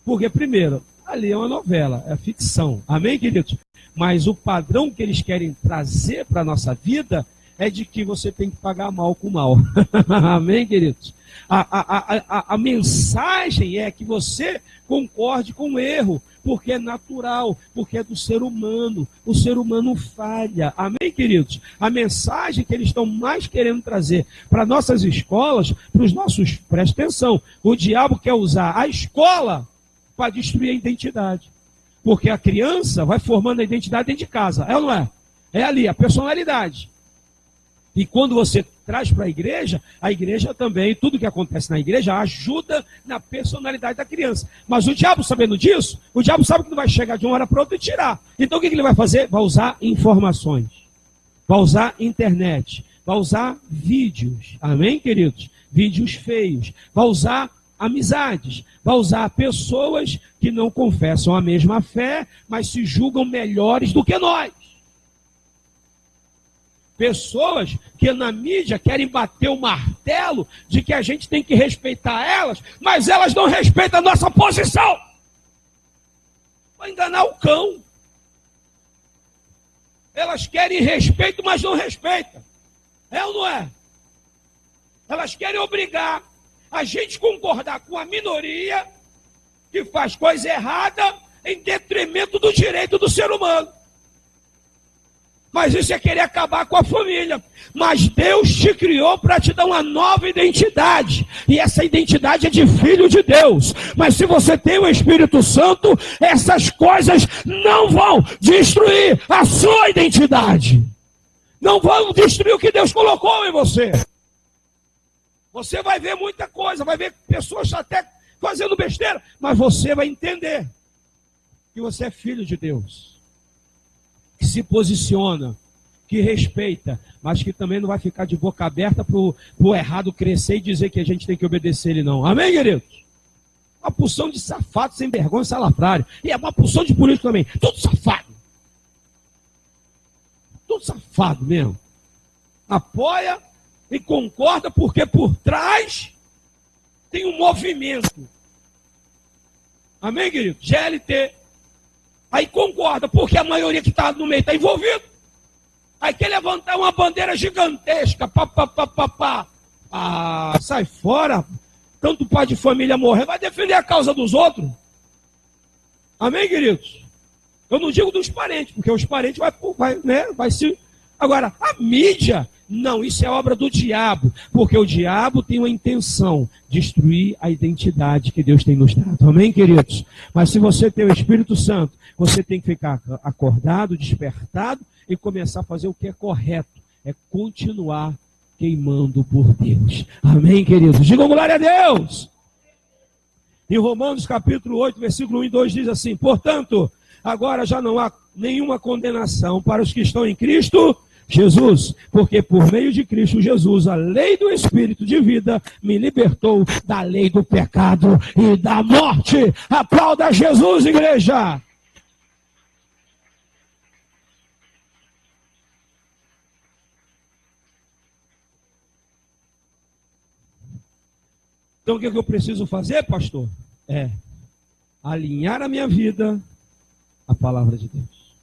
Porque, primeiro, ali é uma novela, é ficção. Amém, queridos? Mas o padrão que eles querem trazer para a nossa vida é de que você tem que pagar mal com mal. Amém, queridos? A mensagem é que você concorde com o erro, porque é natural, porque é do ser humano. O ser humano falha. Amém, queridos? A mensagem que eles estão mais querendo trazer para nossas escolas, para os nossos... Presta atenção, o diabo quer usar a escola para destruir a identidade. Porque a criança vai formando a identidade dentro de casa. É ou não é? É ali, a personalidade. E quando você traz para a igreja também, tudo que acontece na igreja ajuda na personalidade da criança. Mas o diabo, sabendo disso, o diabo sabe que não vai chegar de uma hora para outra e tirar. Então o que ele vai fazer? Vai usar informações, vai usar internet, vai usar vídeos, amém, queridos? Vídeos feios, vai usar amizades, vai usar pessoas que não confessam a mesma fé, mas se julgam melhores do que nós. pessoas que na mídia querem bater o martelo de que a gente tem que respeitar elas, mas elas não respeitam a nossa posição. Vai enganar o cão. Elas querem respeito, mas não respeitam. É ou não é? Elas querem obrigar a gente concordar com a minoria que faz coisa errada em detrimento do direito do ser humano. Mas isso é querer acabar com a família. Mas Deus te criou para te dar uma nova identidade. E essa identidade é de filho de Deus. Mas se você tem o Espírito Santo, essas coisas não vão destruir a sua identidade. Não vão destruir o que Deus colocou em você. Você vai ver muita coisa, vai ver pessoas até fazendo besteira, mas você vai entender que você é filho de Deus. Que se posiciona, que respeita, mas que também não vai ficar de boca aberta para o errado crescer e dizer que a gente tem que obedecer ele não. Amém, queridos? Uma porção de safado, sem vergonha, salafrário. E é uma porção de político também. Tudo safado. Tudo safado mesmo. Apoia e concorda porque por trás tem um movimento. Amém, querido? GLT. Aí concorda, porque a maioria que está no meio está envolvido. Aí quer levantar uma bandeira gigantesca. Sai fora. Tanto pai de família morrer, vai defender a causa dos outros. Amém, queridos? Eu não digo dos parentes, porque os parentes vai se... Agora, a mídia, não, isso é obra do diabo, porque o diabo tem uma intenção, destruir a identidade que Deus tem nos dado. Amém, queridos? Mas se você tem o Espírito Santo, você tem que ficar acordado, despertado e começar a fazer o que é correto, é continuar queimando por Deus. Amém, queridos? Digam glória a Deus! Em Romanos capítulo 8, versículo 1 e 2 diz assim: portanto, agora já não há nenhuma condenação para os que estão em Cristo Jesus, porque por meio de Cristo Jesus, a lei do Espírito de vida me libertou da lei do pecado e da morte. Aplauda Jesus, igreja! Então o que eu preciso fazer, pastor? É alinhar a minha vida à palavra de Deus.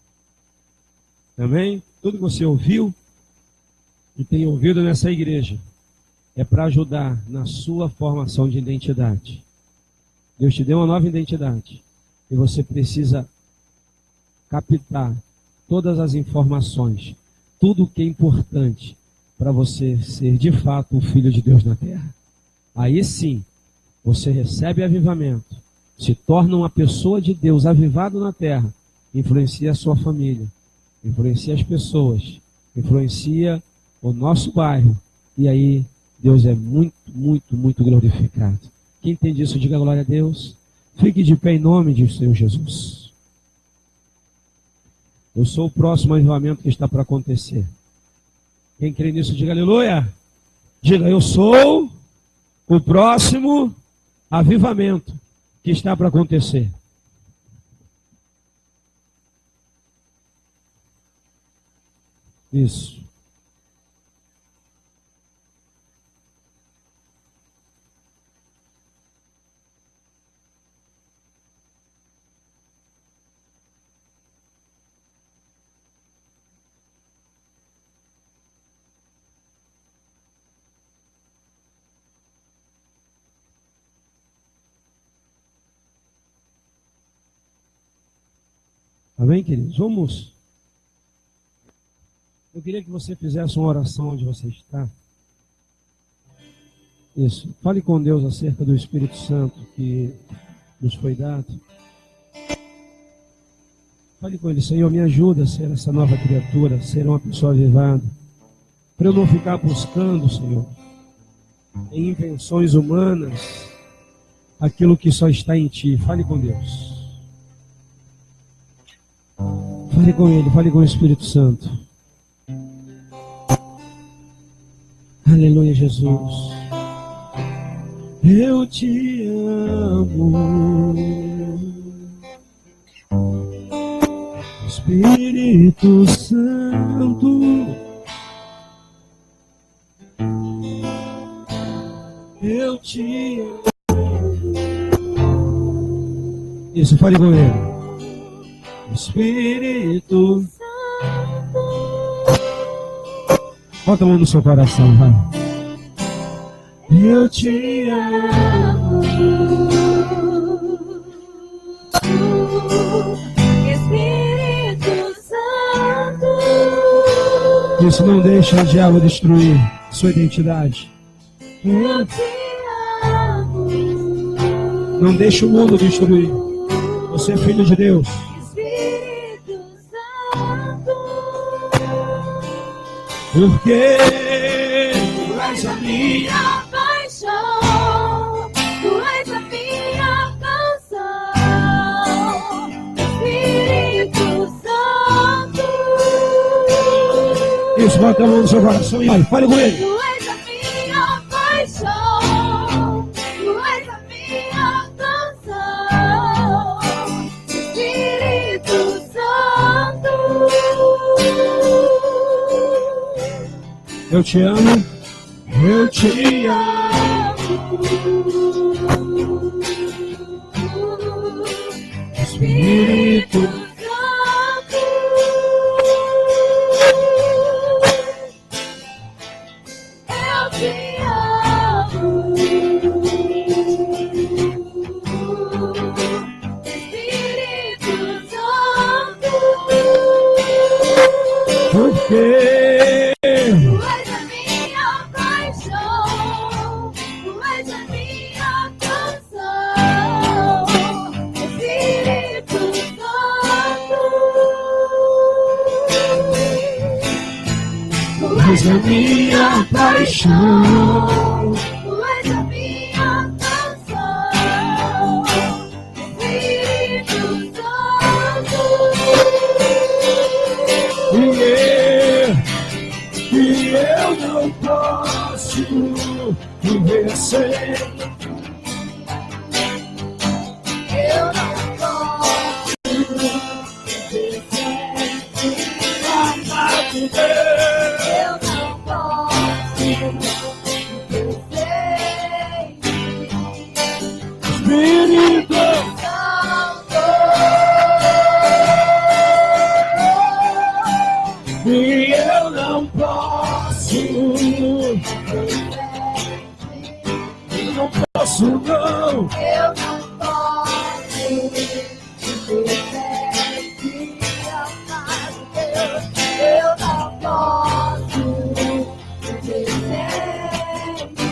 Amém? Tudo que você ouviu e tem ouvido nessa igreja é para ajudar na sua formação de identidade. Deus te deu uma nova identidade e você precisa captar todas as informações, tudo o que é importante para você ser de fato o filho de Deus na terra. Aí sim, você recebe avivamento, se torna uma pessoa de Deus avivado na terra, influencia a sua família, influencia as pessoas, influencia o nosso bairro, e aí Deus é muito, muito, muito glorificado. Quem entende isso, diga glória a Deus. Fique de pé em nome de Senhor Jesus. Eu sou o próximo avivamento que está para acontecer. Quem crê nisso, diga aleluia. Diga, eu sou o próximo avivamento que está para acontecer. Isso. Amém, queridos? Vamos. Eu queria que você fizesse uma oração onde você está. Isso. Fale com Deus acerca do Espírito Santo que nos foi dado. Fale com Ele: Senhor, me ajuda a ser essa nova criatura, a ser uma pessoa avivada. Para eu não ficar buscando, Senhor, em invenções humanas, aquilo que só está em Ti. Fale com Deus. Fale com Ele, fale com o Espírito Santo. Aleluia, Jesus. Eu te amo, Espírito Santo, te amo. Isso, fale com ele. Espírito Santo. Bota a mão no seu coração, vai. Eu te amo. Espírito Santo. Isso, não deixa o diabo destruir sua identidade. Eu te amo. Não deixa o mundo destruir. Você é filho de Deus. Espírito Santo. Porque tu és a minha paixão, tu és a minha canção. Espírito Santo. Isso, bota a mão no seu coração e fale com ele. Tu és a minha paixão, tu és a minha canção. Espírito Santo. Eu te amo, eu te amo. Espírito Santo. Eu te amo. Espírito Santo. porque Tu és a minha paixão, tu és a minha canção, Espírito Santo. Tu és a minha paixão. tu és a minha canção, Espírito Santo. E eu não posso viver sem. Eu não posso viver sem ti. Amar por Deus. Eu não posso viver sem ti. Espírito Santo. e eu não posso, não posso não. Eu não posso viver sem ti, amado Deus. Eu não posso viver sem ti,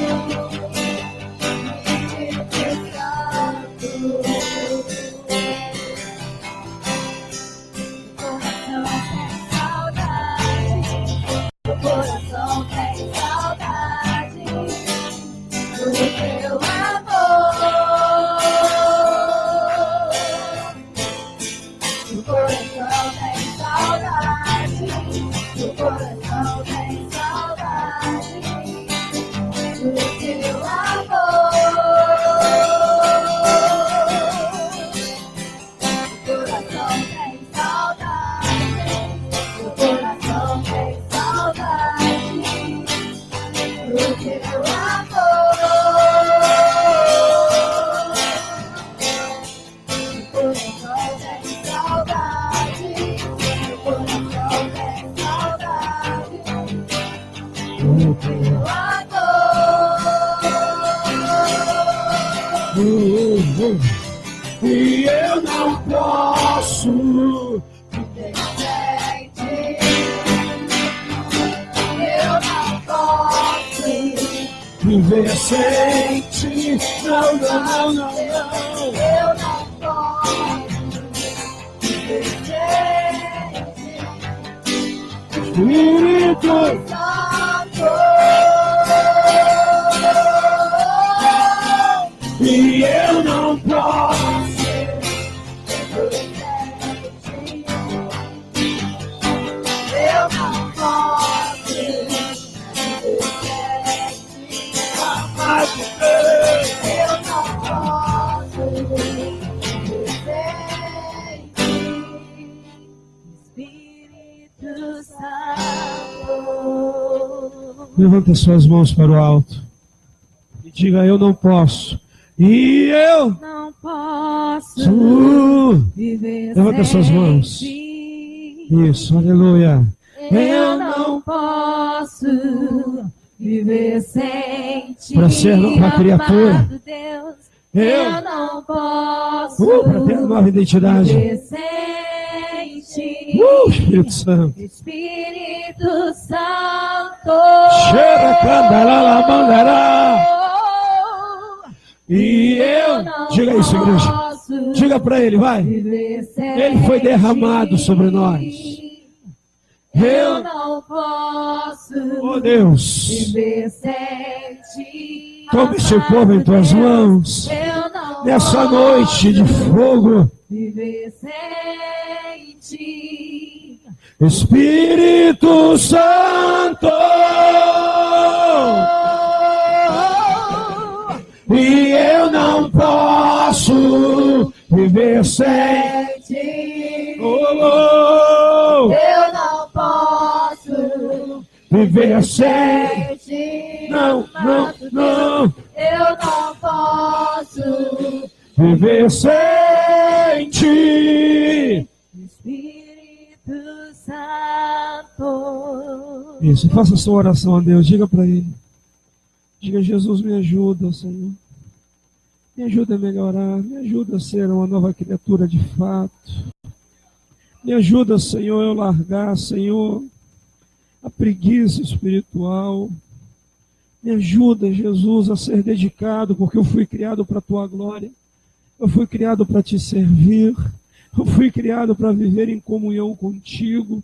Espírito Santo. Meu coração tem saudade do teu amor. Meu coração tem saudade, meu coração tem saudade do teu amor. Meu coração tem saudade, meu coração tem saudade do teu amor. Meu coração tem saudade, meu coração tem saudade do teu amor. E eu não posso Viver sem ti, eu não posso viver sem ti. Não, não, não, não, não. eu não posso viver sem ti, Espírito Santo. e eu não posso. Eu não posso Amar por Deus. eu não posso viver sem ti, Espírito Santo. Levanta suas mãos para o alto e Diga, eu não posso. E eu não posso viver Levanta suas sem mãos. ti. Isso, aleluia. Eu não posso viver sem ti. Para ser nova criatura. Amado Deus, eu não posso Para ter nova identidade. viver sem ti. Espírito Santo. Espírito Santo. Cheira, candará, mandará. E eu, diga isso, igreja. Diga para ele, vai. Ele foi derramado sobre nós. Eu não posso Oh Deus, viver sem ti. toma esse povo em tuas mãos. Eu não Nessa noite de fogo, viver sem ti. Espírito Santo. E eu não posso viver sem ti. Oh, Eu não posso viver sem. ti. Não, não, não. Eu não posso. Viver sem ti. Espírito Santo. Isso, faça a sua oração a Deus. Diga para ele. Diga, Jesus, me ajuda, Senhor. Me ajuda a melhorar. Me ajuda a ser uma nova criatura de fato. Me ajuda, Senhor, eu largar, Senhor, a preguiça espiritual. Me ajuda, Jesus, a ser dedicado, porque eu fui criado para a Tua glória. Eu fui criado para Te servir. Eu fui criado para viver em comunhão contigo.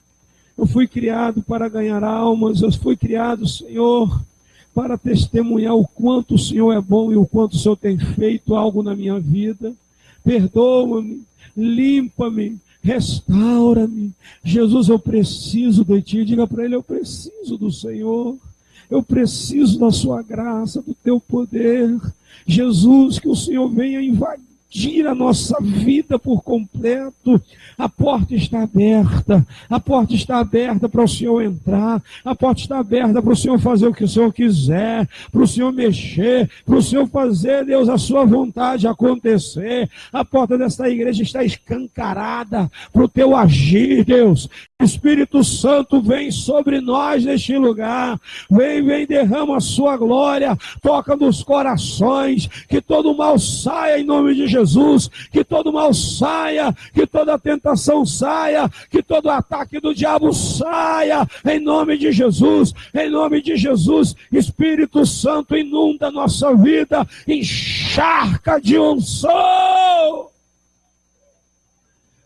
Eu fui criado para ganhar almas. Eu fui criado, Senhor, para testemunhar o quanto o Senhor é bom e o quanto o Senhor tem feito algo na minha vida. Perdoa-me, limpa-me, restaura-me. Jesus, eu preciso de Ti. Diga para Ele, eu preciso do Senhor. Eu preciso da Sua graça, do Teu poder. Jesus, que o Senhor venha invadir a nossa vida por completo. A porta está aberta. A porta está aberta para o Senhor entrar. A porta está aberta para o Senhor fazer o que o Senhor quiser, para o Senhor mexer, para o Senhor fazer, Deus, a sua vontade acontecer. A porta desta igreja está escancarada para o Teu agir, Deus. Espírito Santo, vem sobre nós neste lugar. Vem, derrama a sua glória. Toca nos corações. Que todo mal saia em nome de Jesus. Que todo mal saia. Que toda tentação saia. Que todo ataque do diabo saia. Em nome de Jesus. Em nome de Jesus. Espírito Santo, inunda a nossa vida. Encharca de unção.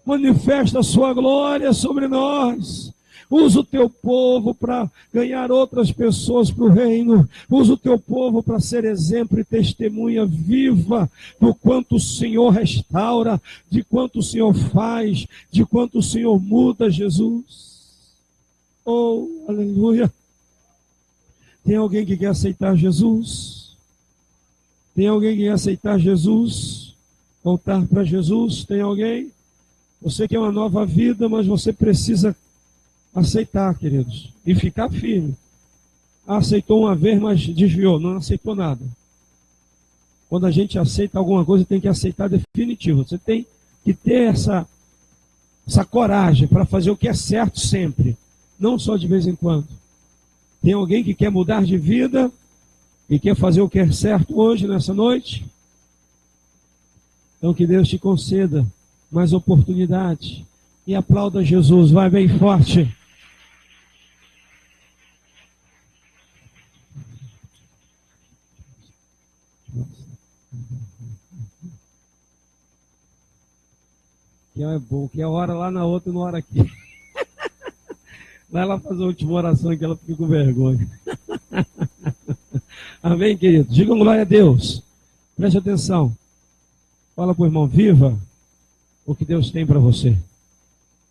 Manifesta a sua glória sobre nós. Usa o Teu povo para ganhar outras pessoas para o reino. Usa o Teu povo para ser exemplo e testemunha viva do quanto o Senhor restaura, de quanto o Senhor faz, de quanto o Senhor muda, Jesus. Oh, aleluia. Tem alguém que quer aceitar Jesus? Tem alguém que quer aceitar Jesus? Voltar para Jesus? Tem alguém? Você quer uma nova vida, mas você precisa aceitar, queridos, e ficar firme. Aceitou uma vez, mas desviou, não aceitou nada. Quando a gente aceita alguma coisa, tem que aceitar definitivo. Você tem que ter essa coragem para fazer o que é certo sempre, não só de vez em quando. Tem alguém que quer mudar de vida e quer fazer o que é certo hoje, nessa noite? Então que Deus te conceda mais oportunidade. E aplauda Jesus, vai bem forte. Que é bom, que é hora lá na outra e não hora aqui. Vai lá fazer a última oração que ela fica com vergonha. Amém, querido? Digam glória a Deus. Preste atenção. Fala para o irmão, viva o que Deus tem para você.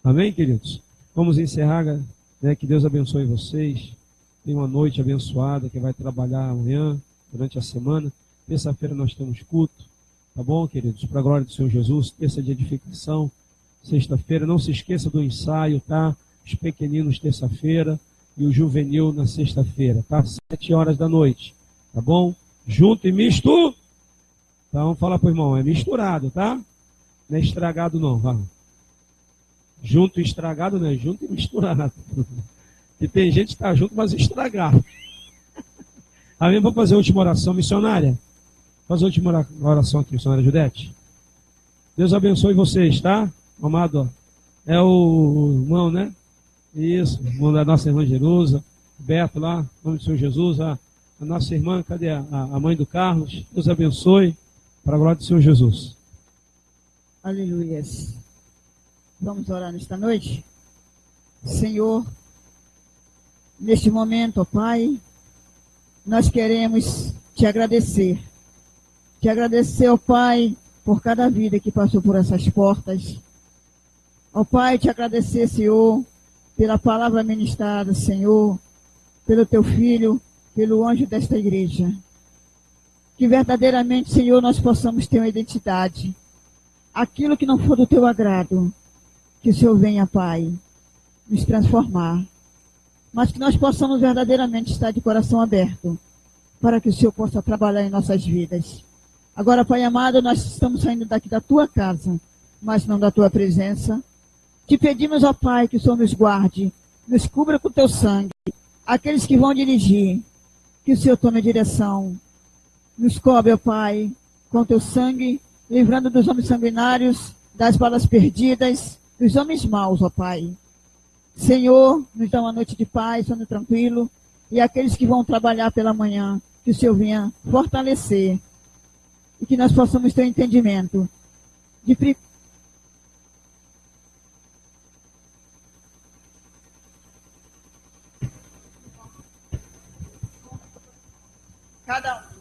Amém, queridos? Vamos encerrar, né? Que Deus abençoe vocês. Tenha uma noite abençoada, que vai trabalhar amanhã, durante a semana. Terça-feira nós temos culto, tá bom, queridos? Para a glória do Senhor Jesus, terça de edificação. Sexta-feira, não se esqueça do ensaio, tá? Os pequeninos terça-feira e o juvenil na sexta-feira, tá? 7 horas da noite, tá bom? Junto e misto. Então fala pro irmão, é misturado, tá? Não é estragado não, vai. Junto e estragado não é junto e misturado. E tem gente que está junto, mas estragado. Amém? Vamos fazer a última oração missionária? Fazer a última oração aqui, missionária Judete. Deus abençoe vocês, tá? Amado, é o irmão, né? Isso, irmão da nossa irmã Jerusa, Beto lá, em nome do Senhor Jesus, a nossa irmã, cadê a mãe do Carlos? Deus abençoe, para a glória do Senhor Jesus. Aleluia. Vamos orar nesta noite? Senhor, neste momento, ó Pai, nós queremos te agradecer. Te agradecer, ó Pai, por cada vida que passou por essas portas. Ó Pai, te agradecer, Senhor, pela palavra ministrada, Senhor, pelo teu filho, pelo anjo desta igreja. Que verdadeiramente, Senhor, nós possamos ter uma identidade. Aquilo que não for do teu agrado, que o Senhor venha, Pai, nos transformar. Mas que nós possamos verdadeiramente estar de coração aberto, para que o Senhor possa trabalhar em nossas vidas. Agora, Pai amado, nós estamos saindo daqui da tua casa, mas não da tua presença. Te pedimos, ó Pai, que o Senhor nos guarde, nos cubra com o teu sangue. Aqueles que vão dirigir, que o Senhor tome a direção. Nos cobre, ó Pai, com o teu sangue, livrando dos homens sanguinários, das balas perdidas, dos homens maus, ó Pai. Senhor, nos dá uma noite de paz, sono tranquilo, e aqueles que vão trabalhar pela manhã, que o Senhor venha fortalecer, e que nós possamos ter um entendimento de cada um.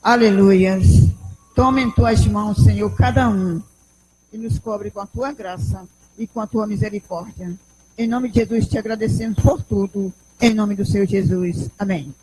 Aleluias. Toma em tuas mãos, Senhor, cada um, e nos cobre com a tua graça e com a tua misericórdia. Em nome de Jesus, te agradecemos por tudo. Em nome do Senhor Jesus. Amém.